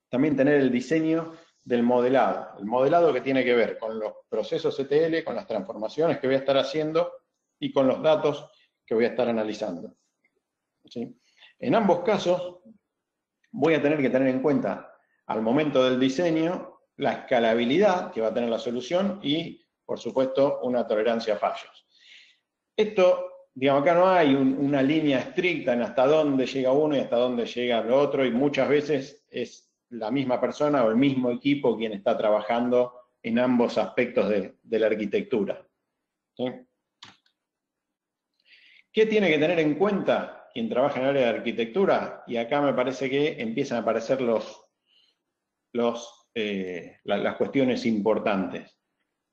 S2: también tener el diseño del modelado. El modelado que tiene que ver con los procesos ETL, con las transformaciones que voy a estar haciendo y con los datos que voy a estar analizando. ¿Sí? En ambos casos, voy a tener que tener en cuenta al momento del diseño la escalabilidad que va a tener la solución y, por supuesto, una tolerancia a fallos. Esto, digamos, acá no hay una línea estricta en hasta dónde llega uno y hasta dónde llega el otro, y muchas veces es la misma persona o el mismo equipo quien está trabajando en ambos aspectos de la arquitectura. ¿Sí? ¿Qué tiene que tener en cuenta quien trabaja en el área de arquitectura? Y acá me parece que empiezan a aparecer las cuestiones importantes,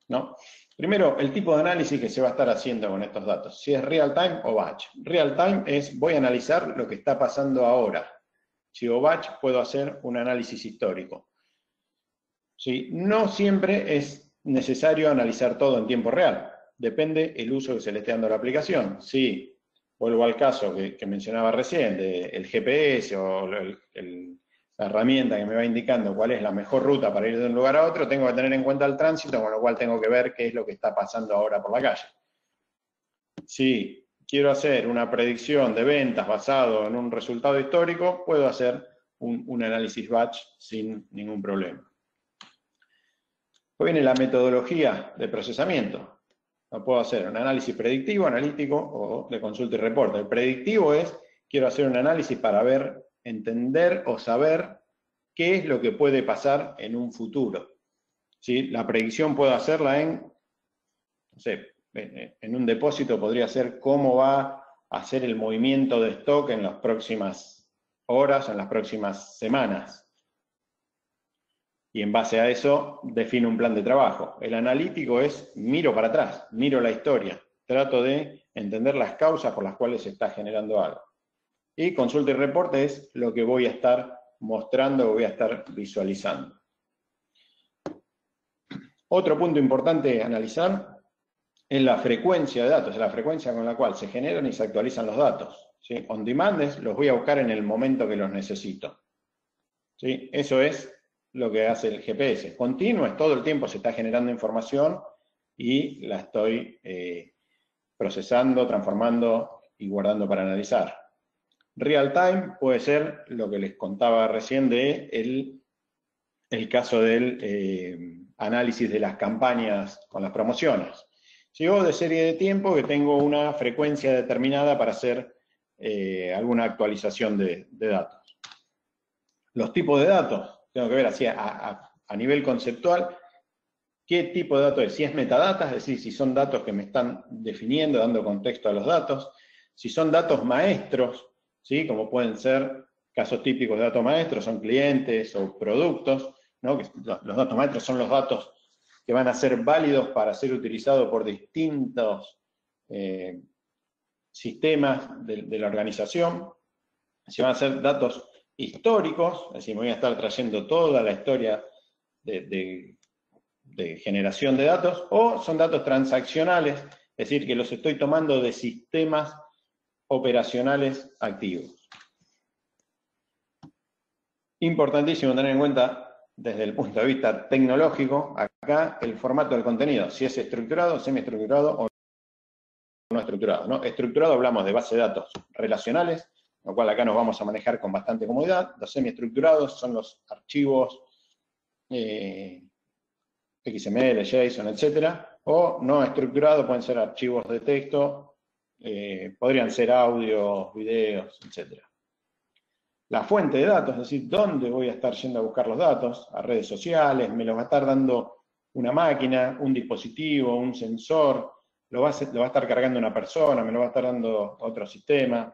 S2: ¿no? Primero, el tipo de análisis que se va a estar haciendo con estos datos, si es real time o batch. Real time es, voy a analizar lo que está pasando ahora. Si o batch, puedo hacer un análisis histórico. ¿Sí? No siempre es necesario analizar todo en tiempo real, depende el uso que se le esté dando a la aplicación. Si vuelvo al caso que mencionaba recién, del GPS o la herramienta que me va indicando cuál es la mejor ruta para ir de un lugar a otro, tengo que tener en cuenta el tránsito, con lo cual tengo que ver qué es lo que está pasando ahora por la calle. Si quiero hacer una predicción de ventas basado en un resultado histórico, puedo hacer un análisis batch sin ningún problema. Después viene la metodología de procesamiento. No puedo hacer un análisis predictivo, analítico o de consulta y reporte. El predictivo es, quiero hacer un análisis para ver, entender o saber qué es lo que puede pasar en un futuro. ¿Sí? La predicción puedo hacerla en, no sé, en un depósito podría ser cómo va a ser el movimiento de stock en las próximas horas, en las próximas semanas. Y en base a eso defino un plan de trabajo. El analítico es, miro para atrás, miro la historia, trato de entender las causas por las cuales se está generando algo. Y consulta y reporte es lo que voy a estar mostrando o voy a estar visualizando. Otro punto importante a analizar es la frecuencia de datos, la frecuencia con la cual se generan y se actualizan los datos. ¿Sí? On demand es, los voy a buscar en el momento que los necesito. ¿Sí? Eso es lo que hace el GPS. Continuo es todo el tiempo se está generando información y la estoy procesando, transformando y guardando para analizar. Real time puede ser lo que les contaba recién de el caso del análisis de las campañas con las promociones. Llego de serie de tiempo que tengo una frecuencia determinada para hacer alguna actualización de datos. Los tipos de datos, tengo que ver así a nivel conceptual, qué tipo de datos es. Si es metadata, es decir, si son datos que me están definiendo, dando contexto a los datos. Si son datos maestros, ¿sí? Como pueden ser casos típicos de datos maestros, son clientes o productos, ¿no? Que los datos maestros son los datos que van a ser válidos para ser utilizados por distintos sistemas de la organización. Si van a ser datos históricos, es decir, me voy a estar trayendo toda la historia de generación de datos, o son datos transaccionales, es decir, que los estoy tomando de sistemas operacionales activos. Importantísimo tener en cuenta, desde el punto de vista tecnológico, acá el formato del contenido, si es estructurado, semiestructurado o no estructurado. ¿No? Estructurado hablamos de base de datos relacionales, lo cual acá nos vamos a manejar con bastante comodidad. Los semiestructurados son los archivos XML, JSON, etcétera, o no estructurado, pueden ser archivos de texto, podrían ser audios, videos, etcétera. La fuente de datos, es decir, dónde voy a estar yendo a buscar los datos, a redes sociales, me los va a estar dando una máquina, un dispositivo, un sensor, lo va a estar cargando una persona, me lo va a estar dando otro sistema.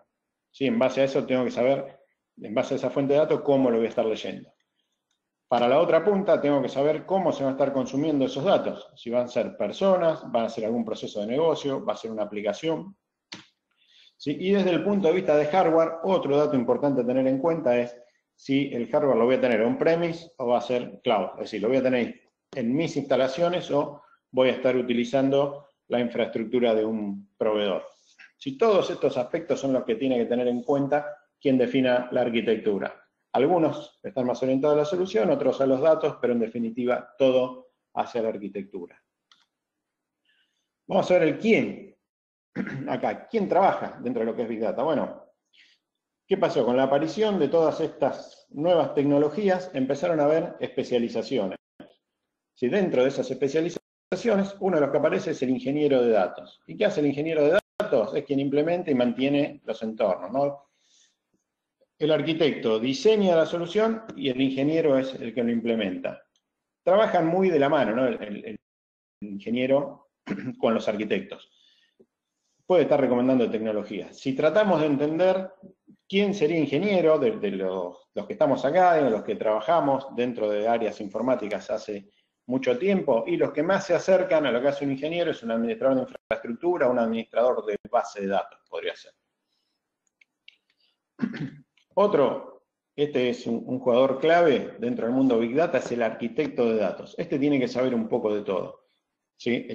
S2: ¿Sí? En base a eso tengo que saber, en base a esa fuente de datos, cómo lo voy a estar leyendo. Para la otra punta tengo que saber cómo se van a estar consumiendo esos datos. Si van a ser personas, van a ser algún proceso de negocio, va a ser una aplicación. ¿Sí? Y desde el punto de vista de hardware, otro dato importante a tener en cuenta es si el hardware lo voy a tener on-premise o va a ser cloud. Es decir, lo voy a tener en mis instalaciones o voy a estar utilizando la infraestructura de un proveedor. Si todos estos aspectos son los que tiene que tener en cuenta quien defina la arquitectura. Algunos están más orientados a la solución, otros a los datos, pero en definitiva todo hacia la arquitectura. Vamos a ver el quién. Acá, ¿quién trabaja dentro de lo que es Big Data? Bueno, ¿qué pasó? Con la aparición de todas estas nuevas tecnologías empezaron a haber especializaciones. Si dentro de esas especializaciones, uno de los que aparece es el ingeniero de datos. ¿Y qué hace el ingeniero de datos? Es quien implementa y mantiene los entornos, ¿no? El arquitecto diseña la solución y el ingeniero es el que lo implementa. Trabajan muy de la mano, ¿no? El ingeniero con los arquitectos. Puede estar recomendando tecnologías. Si tratamos de entender quién sería ingeniero, de los que estamos acá, de los que trabajamos dentro de áreas informáticas hace mucho tiempo, y los que más se acercan a lo que hace un ingeniero es un administrador de infraestructura, un administrador de base de datos, podría ser. Otro, este es un jugador clave dentro del mundo Big Data, es el arquitecto de datos. Este tiene que saber un poco de todo. ¿Sí?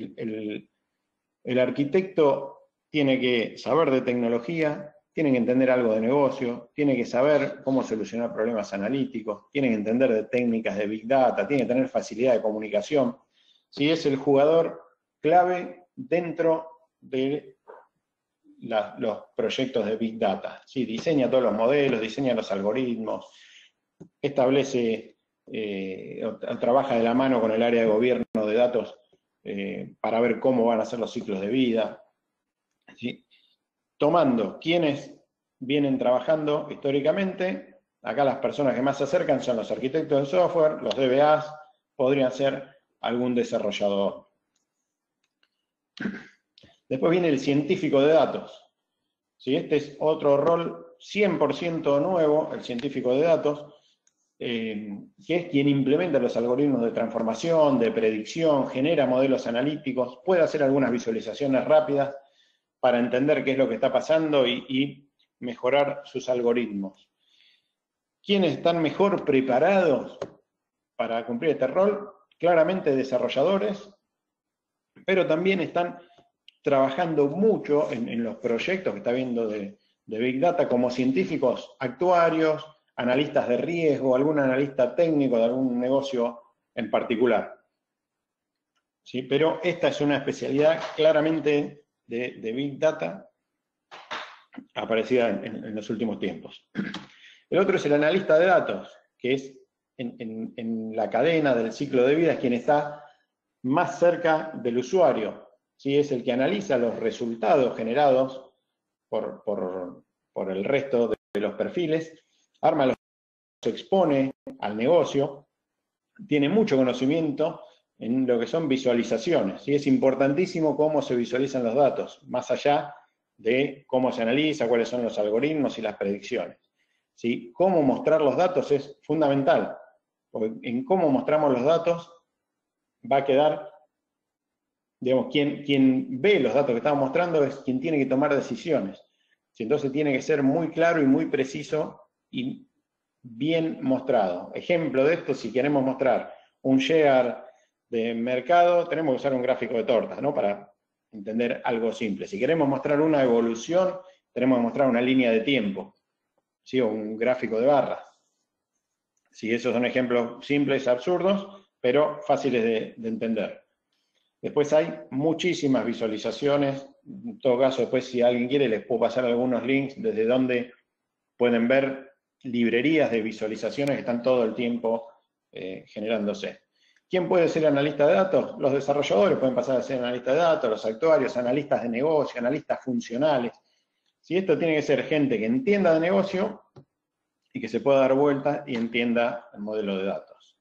S2: El arquitecto tiene que saber de tecnología, tiene que entender algo de negocio, tiene que saber cómo solucionar problemas analíticos, tiene que entender de técnicas de Big Data, tiene que tener facilidad de comunicación. ¿Sí? Es el jugador clave dentro de los proyectos de Big Data. ¿Sí? Diseña todos los modelos, diseña los algoritmos, establece o trabaja de la mano con el área de gobierno de datos para ver cómo van a ser los ciclos de vida. ¿Sí? Tomando quienes vienen trabajando históricamente, acá las personas que más se acercan son los arquitectos de software, los DBAs, podrían ser algún desarrollador. Después viene el científico de datos. ¿Sí? Este es otro rol 100% nuevo, el científico de datos, que es quien implementa los algoritmos de transformación, de predicción, genera modelos analíticos, puede hacer algunas visualizaciones rápidas para entender qué es lo que está pasando y mejorar sus algoritmos. ¿Quiénes están mejor preparados para cumplir este rol? Claramente desarrolladores, pero también están trabajando mucho en los proyectos que está viendo de Big Data como científicos, actuarios, analistas de riesgo, algún analista técnico de algún negocio en particular. ¿Sí? Pero esta es una especialidad claramente de Big Data aparecida en los últimos tiempos. El otro es el analista de datos, que es en la cadena del ciclo de vida, es quien está más cerca del usuario. ¿Sí? Es el que analiza los resultados generados por el resto de los perfiles, arma los expone al negocio, tiene mucho conocimiento en lo que son visualizaciones. ¿Sí? Es importantísimo cómo se visualizan los datos, más allá de cómo se analiza, cuáles son los algoritmos y las predicciones. ¿Sí? Cómo mostrar los datos es fundamental, porque en cómo mostramos los datos va a quedar, digamos, quien ve los datos que estamos mostrando es quien tiene que tomar decisiones. ¿Sí? Entonces tiene que ser muy claro y muy preciso y bien mostrado. Ejemplo de esto, si queremos mostrar un share de mercado, tenemos que usar un gráfico de tortas, ¿no? Para entender algo simple. Si queremos mostrar una evolución, tenemos que mostrar una línea de tiempo, ¿sí? O un gráfico de barras. Sí, esos son ejemplos simples, absurdos, pero fáciles de entender. Después hay muchísimas visualizaciones. En todo caso, después si alguien quiere, les puedo pasar algunos links desde donde pueden ver librerías de visualizaciones que están todo el tiempo generándose. ¿Quién puede ser analista de datos? Los desarrolladores pueden pasar a ser analistas de datos, los actuarios, analistas de negocio, analistas funcionales. Si esto tiene que ser gente que entienda de negocio y que se pueda dar vuelta y entienda el modelo de datos.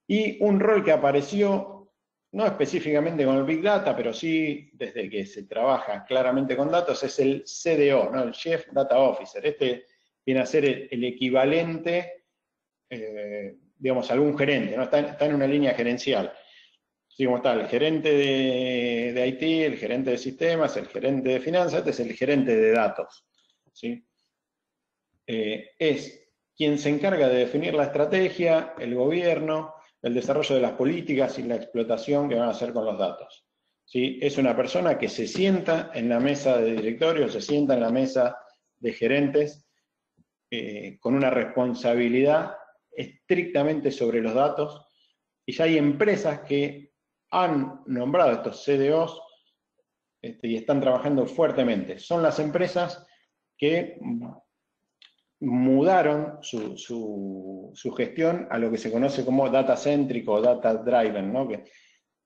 S2: Y un rol que apareció, no específicamente con el Big Data, pero sí desde que se trabaja claramente con datos, es el CDO, ¿no? El Chief Data Officer. Este viene a ser el equivalente, digamos, a algún gerente, ¿no? Está en una línea gerencial. Así como está el gerente de IT, el gerente de sistemas, el gerente de finanzas, este es el gerente de datos, ¿sí? Es quien se encarga de definir la estrategia, el gobierno, el desarrollo de las políticas y la explotación que van a hacer con los datos, ¿sí? Es una persona que se sienta en la mesa de directorio, se sienta en la mesa de gerentes, con una responsabilidad estrictamente sobre los datos, y ya hay empresas que han nombrado estos CDOs y están trabajando fuertemente. Son las empresas que mudaron su gestión a lo que se conoce como data céntrico o data driven, ¿no? Que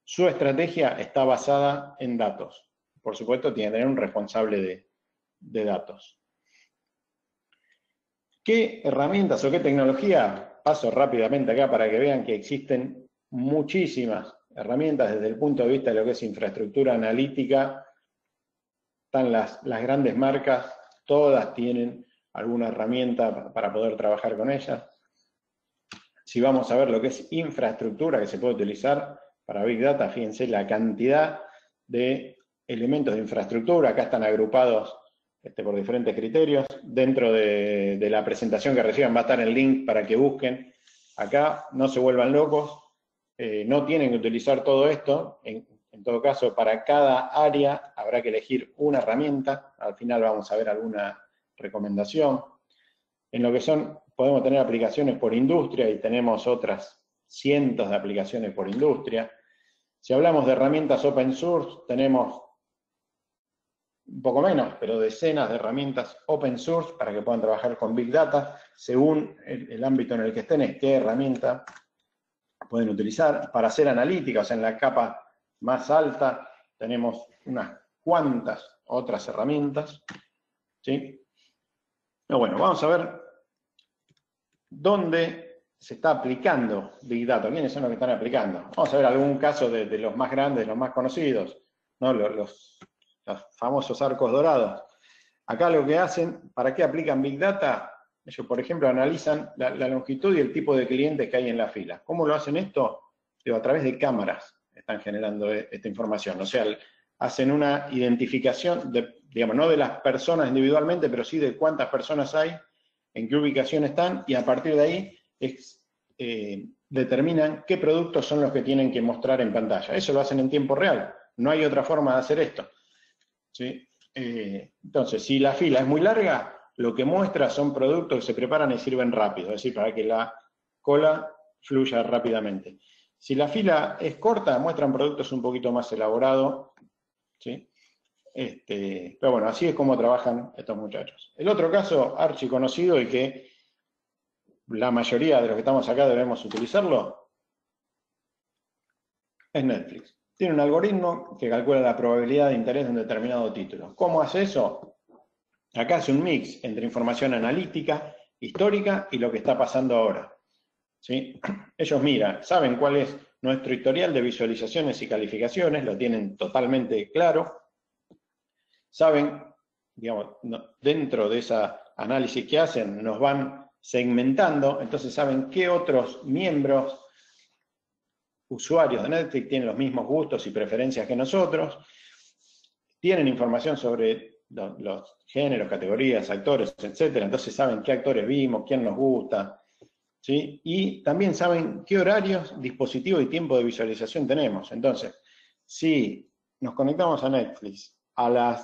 S2: su estrategia está basada en datos. Por supuesto, tiene que tener un responsable de datos. ¿Qué herramientas o qué tecnología? Paso rápidamente acá para que vean que existen muchísimas herramientas desde el punto de vista de lo que es infraestructura analítica. Están las grandes marcas, todas tienen alguna herramienta para poder trabajar con ellas. Si vamos a ver lo que es infraestructura que se puede utilizar para Big Data, fíjense la cantidad de elementos de infraestructura, acá están agrupados por diferentes criterios. Dentro de la presentación que reciban va a estar el link para que busquen. Acá no se vuelvan locos, no tienen que utilizar todo esto. En todo caso, para cada área habrá que elegir una herramienta. Al final vamos a ver alguna recomendación. En lo que podemos tener aplicaciones por industria y tenemos otras cientos de aplicaciones por industria. Si hablamos de herramientas open source, tenemos un poco menos, pero decenas de herramientas open source para que puedan trabajar con Big Data, según el ámbito en el que estén, qué herramienta pueden utilizar. Para hacer analítica, o sea, en la capa más alta, tenemos unas cuantas otras herramientas, ¿sí? Pero bueno, vamos a ver dónde se está aplicando Big Data, quiénes son los que están aplicando. Vamos a ver algún caso de los más grandes, los más conocidos, ¿no? Los famosos arcos dorados. Acá lo que hacen, ¿para qué aplican Big Data? Ellos, por ejemplo, analizan la longitud y el tipo de clientes que hay en la fila. ¿Cómo lo hacen esto? Digo, a través de cámaras están generando esta información. O sea, hacen una identificación, digamos, no de las personas individualmente, pero sí de cuántas personas hay, en qué ubicación están, y a partir de ahí determinan qué productos son los que tienen que mostrar en pantalla. Eso lo hacen en tiempo real. No hay otra forma de hacer esto, ¿sí? Entonces, si la fila es muy larga, lo que muestra son productos que se preparan y sirven rápido, es decir, para que la cola fluya rápidamente. Si la fila es corta, muestran productos un poquito más elaborados, ¿sí? Pero bueno, así es como trabajan estos muchachos. El otro caso archiconocido y que la mayoría de los que estamos acá debemos utilizarlo es Netflix. Tiene un algoritmo que calcula la probabilidad de interés de un determinado título. ¿Cómo hace eso? Acá hace un mix entre información analítica, histórica y lo que está pasando ahora, ¿sí? Ellos miran, saben cuál es nuestro historial de visualizaciones y calificaciones, lo tienen totalmente claro. Saben, digamos, dentro de ese análisis que hacen, nos van segmentando, entonces saben qué otros miembros, usuarios de Netflix, tienen los mismos gustos y preferencias que nosotros, tienen información sobre los géneros, categorías, actores, etcétera. Entonces saben qué actores vimos, quién nos gusta, ¿sí? Y también saben qué horarios, dispositivos y tiempo de visualización tenemos. Entonces, si nos conectamos a Netflix a la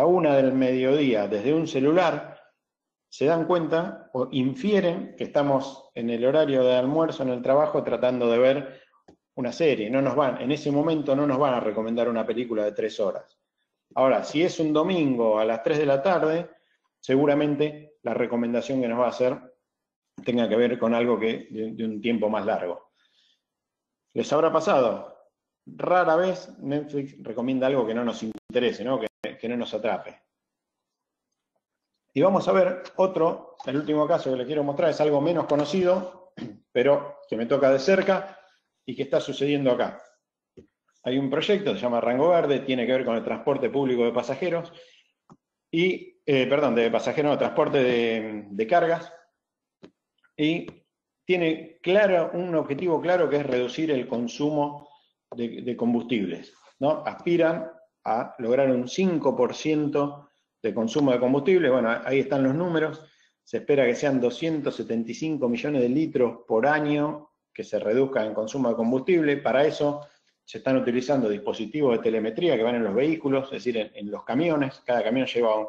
S2: 1 del mediodía desde un celular, se dan cuenta o infieren que estamos en el horario de almuerzo en el trabajo tratando de ver una serie. En ese momento no nos van a recomendar una película de 3 horas. Ahora, si es un domingo a las 3 de la tarde, seguramente la recomendación que nos va a hacer tenga que ver con algo de un tiempo más largo. Les habrá pasado. Rara vez Netflix recomienda algo que no nos interese, ¿no? Que no nos atrape. Y vamos a ver otro, el último caso que les quiero mostrar es algo menos conocido, pero que me toca de cerca y que está sucediendo acá. Hay un proyecto, se llama Rango Verde, tiene que ver con el transporte público de pasajeros, y, de pasajeros, no, transporte de cargas, y tiene un objetivo claro que es reducir el consumo de combustibles, ¿no? Aspiran a lograr un 5% de consumo de combustible. Bueno, ahí están los números. Se espera que sean 275 millones de litros por año que se reduzca en consumo de combustible. Para eso se están utilizando dispositivos de telemetría que van en los vehículos, es decir, en los camiones. Cada camión lleva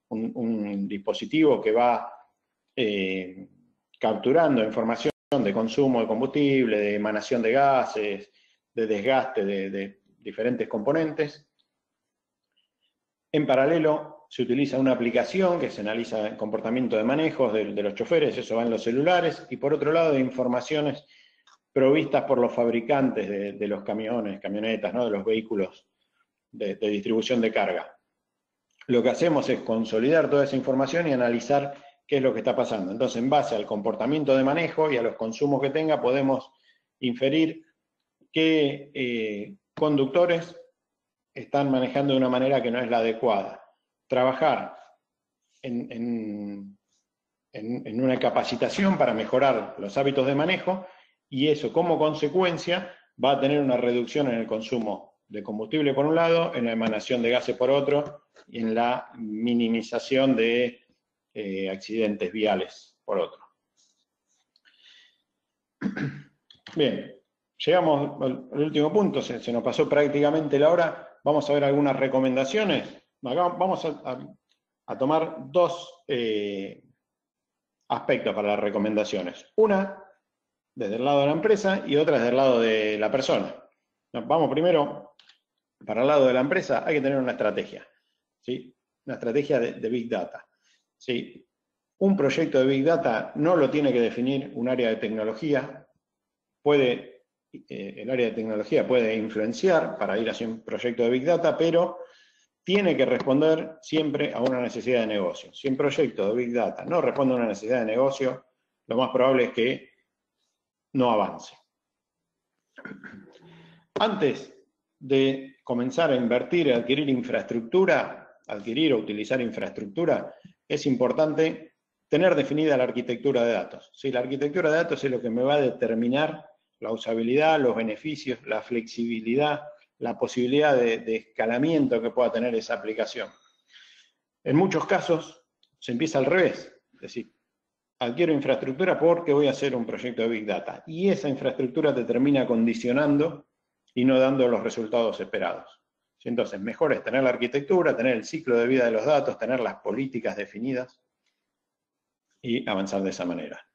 S2: un dispositivo que va capturando información de consumo de combustible, de emanación de gases, de desgaste de diferentes componentes. En paralelo, se utiliza una aplicación que se analiza el comportamiento de manejos de los choferes, eso va en los celulares, y por otro lado, de informaciones provistas por los fabricantes de los camiones, camionetas, ¿no? De los vehículos de distribución de carga. Lo que hacemos es consolidar toda esa información y analizar qué es lo que está pasando. Entonces, en base al comportamiento de manejo y a los consumos que tenga, podemos inferir qué conductores están manejando de una manera que no es la adecuada. Trabajar en una capacitación para mejorar los hábitos de manejo, y eso como consecuencia va a tener una reducción en el consumo de combustible por un lado, en la emanación de gases por otro, y en la minimización de accidentes viales por otro. Bien, llegamos al último punto, se nos pasó prácticamente la hora. Vamos a ver algunas recomendaciones. Acá vamos a tomar dos aspectos para las recomendaciones. Una desde el lado de la empresa y otra desde el lado de la persona. Vamos primero, para el lado de la empresa hay que tener una estrategia, ¿sí? Una estrategia de Big Data. ¿Sí? Un proyecto de Big Data no lo tiene que definir un área de tecnología. El área de tecnología puede influenciar para ir hacia un proyecto de Big Data, pero tiene que responder siempre a una necesidad de negocio. Si un proyecto de Big Data no responde a una necesidad de negocio, lo más probable es que no avance. Antes de comenzar a invertir y adquirir infraestructura, adquirir o utilizar infraestructura, es importante tener definida la arquitectura de datos. ¿Sí? La arquitectura de datos es lo que me va a determinar la usabilidad, los beneficios, la flexibilidad, la posibilidad de escalamiento que pueda tener esa aplicación. En muchos casos se empieza al revés, es decir, adquiero infraestructura porque voy a hacer un proyecto de Big Data, y esa infraestructura te termina condicionando y no dando los resultados esperados. Entonces, mejor es tener la arquitectura, tener el ciclo de vida de los datos, tener las políticas definidas y avanzar de esa manera.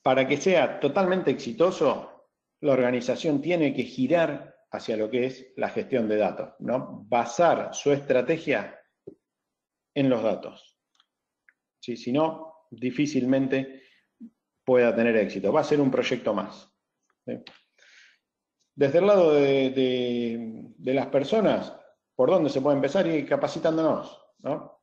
S2: Para que sea totalmente exitoso, la organización tiene que girar hacia lo que es la gestión de datos, ¿no? Basar su estrategia en los datos. ¿Sí? Si no, difícilmente pueda tener éxito. Va a ser un proyecto más. ¿Sí? Desde el lado de las personas, ¿por dónde se puede empezar? Y capacitándonos, ¿no?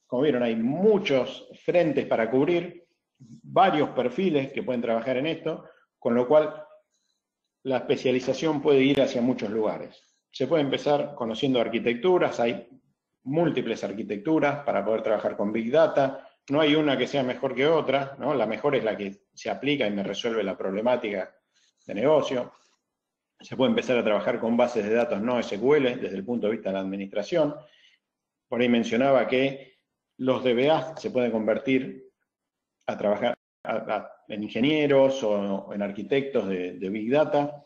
S2: Como vieron, hay muchos frentes para cubrir, varios perfiles que pueden trabajar en esto, con lo cual la especialización puede ir hacia muchos lugares. Se puede empezar conociendo arquitecturas, hay múltiples arquitecturas para poder trabajar con Big Data, no hay una que sea mejor que otra, ¿no? La mejor es la que se aplica y me resuelve la problemática de negocio. Se puede empezar a trabajar con bases de datos no SQL desde el punto de vista de la administración. Por ahí mencionaba que los DBA se pueden convertir a trabajar en ingenieros o en arquitectos de Big Data.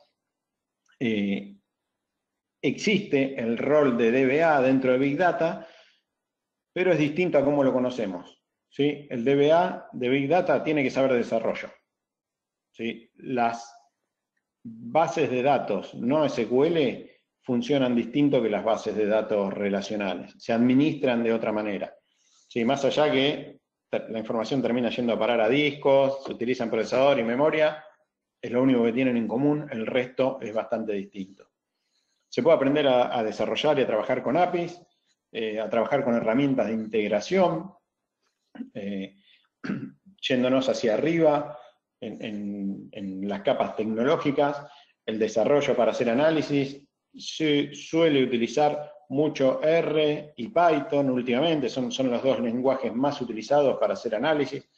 S2: Existe el rol de DBA dentro de Big Data, pero es distinto a cómo lo conocemos. ¿Sí? El DBA de Big Data tiene que saber de desarrollo. ¿Sí? Las bases de datos no SQL funcionan distinto que las bases de datos relacionales. Se administran de otra manera. ¿Sí? Más allá que la información termina yendo a parar a discos, se utilizan procesador y memoria, es lo único que tienen en común, el resto es bastante distinto. Se puede aprender a desarrollar y a trabajar con APIs, a trabajar con herramientas de integración, yéndonos hacia arriba en las capas tecnológicas, el desarrollo para hacer análisis. Se suele utilizar mucho R y Python últimamente, son los dos lenguajes más utilizados para hacer análisis.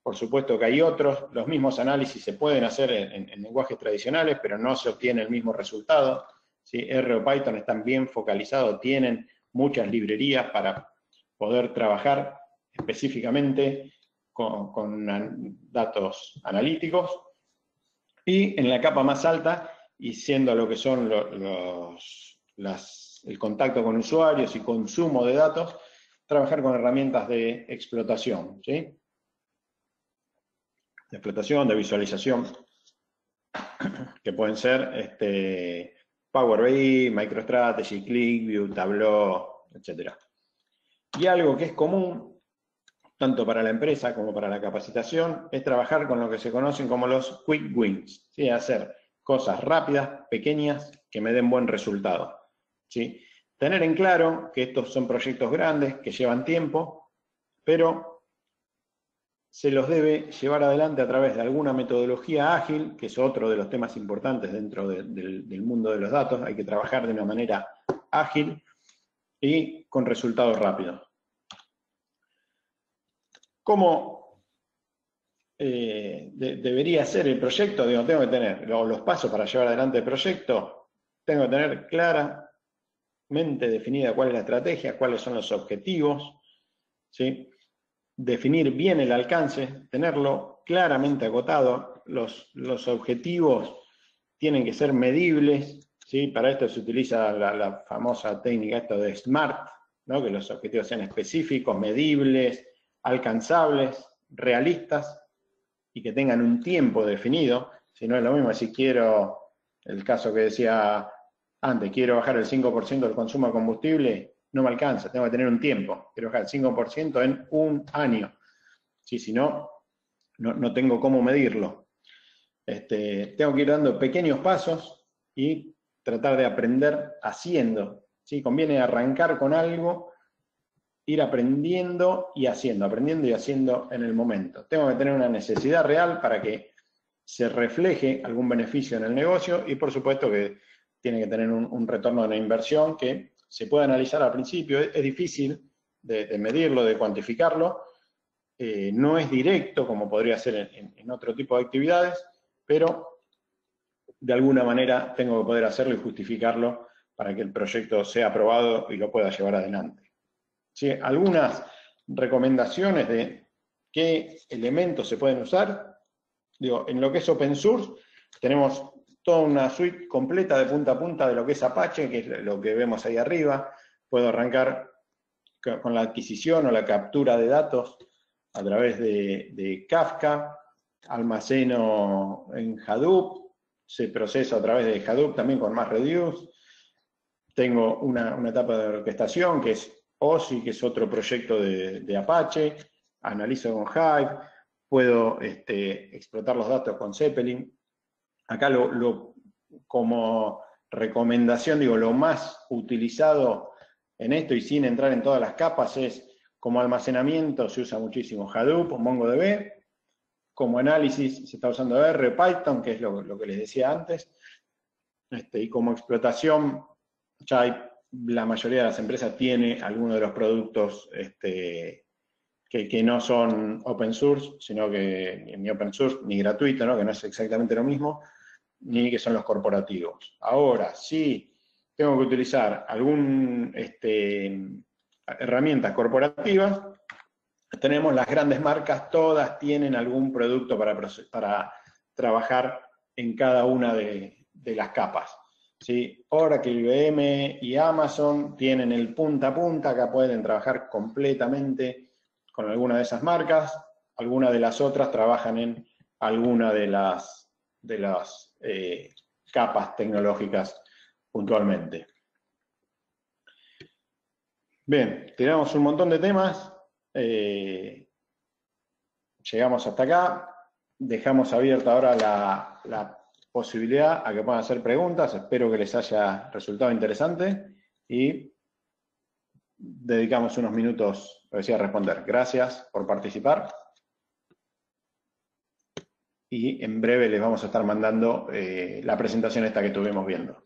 S2: Por supuesto que hay otros, los mismos análisis se pueden hacer en lenguajes tradicionales, pero no se obtiene el mismo resultado. ¿Sí? R o Python están bien focalizados, tienen muchas librerías para poder trabajar específicamente con datos analíticos. Y en la capa más alta, y siendo lo que son el contacto con usuarios y consumo de datos, trabajar con herramientas de explotación, ¿sí? De explotación, de visualización, que pueden ser Power BI, MicroStrategy, ClickView, Tableau, etc. Y algo que es común, tanto para la empresa como para la capacitación, es trabajar con lo que se conocen como los quick wins, ¿sí? Hacer cosas rápidas, pequeñas, que me den buen resultado, ¿sí? Tener en claro que estos son proyectos grandes, que llevan tiempo, pero se los debe llevar adelante a través de alguna metodología ágil, que es otro de los temas importantes dentro del mundo de los datos. Hay que trabajar de una manera ágil y con resultados rápidos. ¿Cómo debería ser el proyecto? Digo, tengo que tener los pasos para llevar adelante el proyecto, tengo que tener claramente definida cuál es la estrategia, cuáles son los objetivos, ¿sí? Definir bien el alcance, tenerlo claramente acotado, los objetivos tienen que ser medibles, ¿sí? Para esto se utiliza la famosa técnica esto de SMART, ¿no? Que los objetivos sean específicos, medibles, alcanzables, realistas, y que tengan un tiempo definido. Si no es lo mismo, si quiero, el caso que decía antes, quiero bajar el 5% del consumo de combustible, no me alcanza, tengo que tener un tiempo. Quiero bajar el 5% en un año. ¿Sí? Si no, no tengo cómo medirlo. Tengo que ir dando pequeños pasos y tratar de aprender haciendo. ¿Sí? Conviene arrancar con algo, ir aprendiendo y haciendo en el momento. Tengo que tener una necesidad real para que se refleje algún beneficio en el negocio y por supuesto que tiene que tener un retorno de la inversión que se puede analizar al principio. Es difícil de medirlo, de cuantificarlo, no es directo como podría ser en otro tipo de actividades, pero de alguna manera tengo que poder hacerlo y justificarlo para que el proyecto sea aprobado y lo pueda llevar adelante. ¿Sí? Algunas recomendaciones de qué elementos se pueden usar. Digo, en lo que es open source, tenemos toda una suite completa de punta a punta de lo que es Apache, que es lo que vemos ahí arriba. Puedo arrancar con la adquisición o la captura de datos a través de Kafka, almaceno en Hadoop, se procesa a través de Hadoop también con MapReduce. Tengo una etapa de orquestación que es OSI, que es otro proyecto de Apache, analizo con Hive, puedo explotar los datos con Zeppelin. Acá como recomendación, digo, lo más utilizado en esto y sin entrar en todas las capas es como almacenamiento se usa muchísimo Hadoop, MongoDB, como análisis se está usando R, Python, que es lo que les decía antes, y como explotación ya la mayoría de las empresas tiene alguno de los productos que no son open source, sino que ni open source ni gratuito, ¿no? Que no es exactamente lo mismo, ni que son los corporativos. Ahora, si tengo que utilizar algún herramientas corporativas, tenemos las grandes marcas, todas tienen algún producto para trabajar en cada una de las capas. ¿Sí? Oracle, IBM y Amazon tienen el punta a punta, acá pueden trabajar completamente con alguna de esas marcas, algunas de las otras trabajan en alguna de las capas tecnológicas puntualmente. Bien, tenemos un montón de temas. llegamos hasta acá. Dejamos abierta ahora la posibilidad a que puedan hacer preguntas. Espero que les haya resultado interesante y dedicamos unos minutos, lo decía, a responder. Gracias por participar. Y en breve les vamos a estar mandando la presentación esta que estuvimos viendo.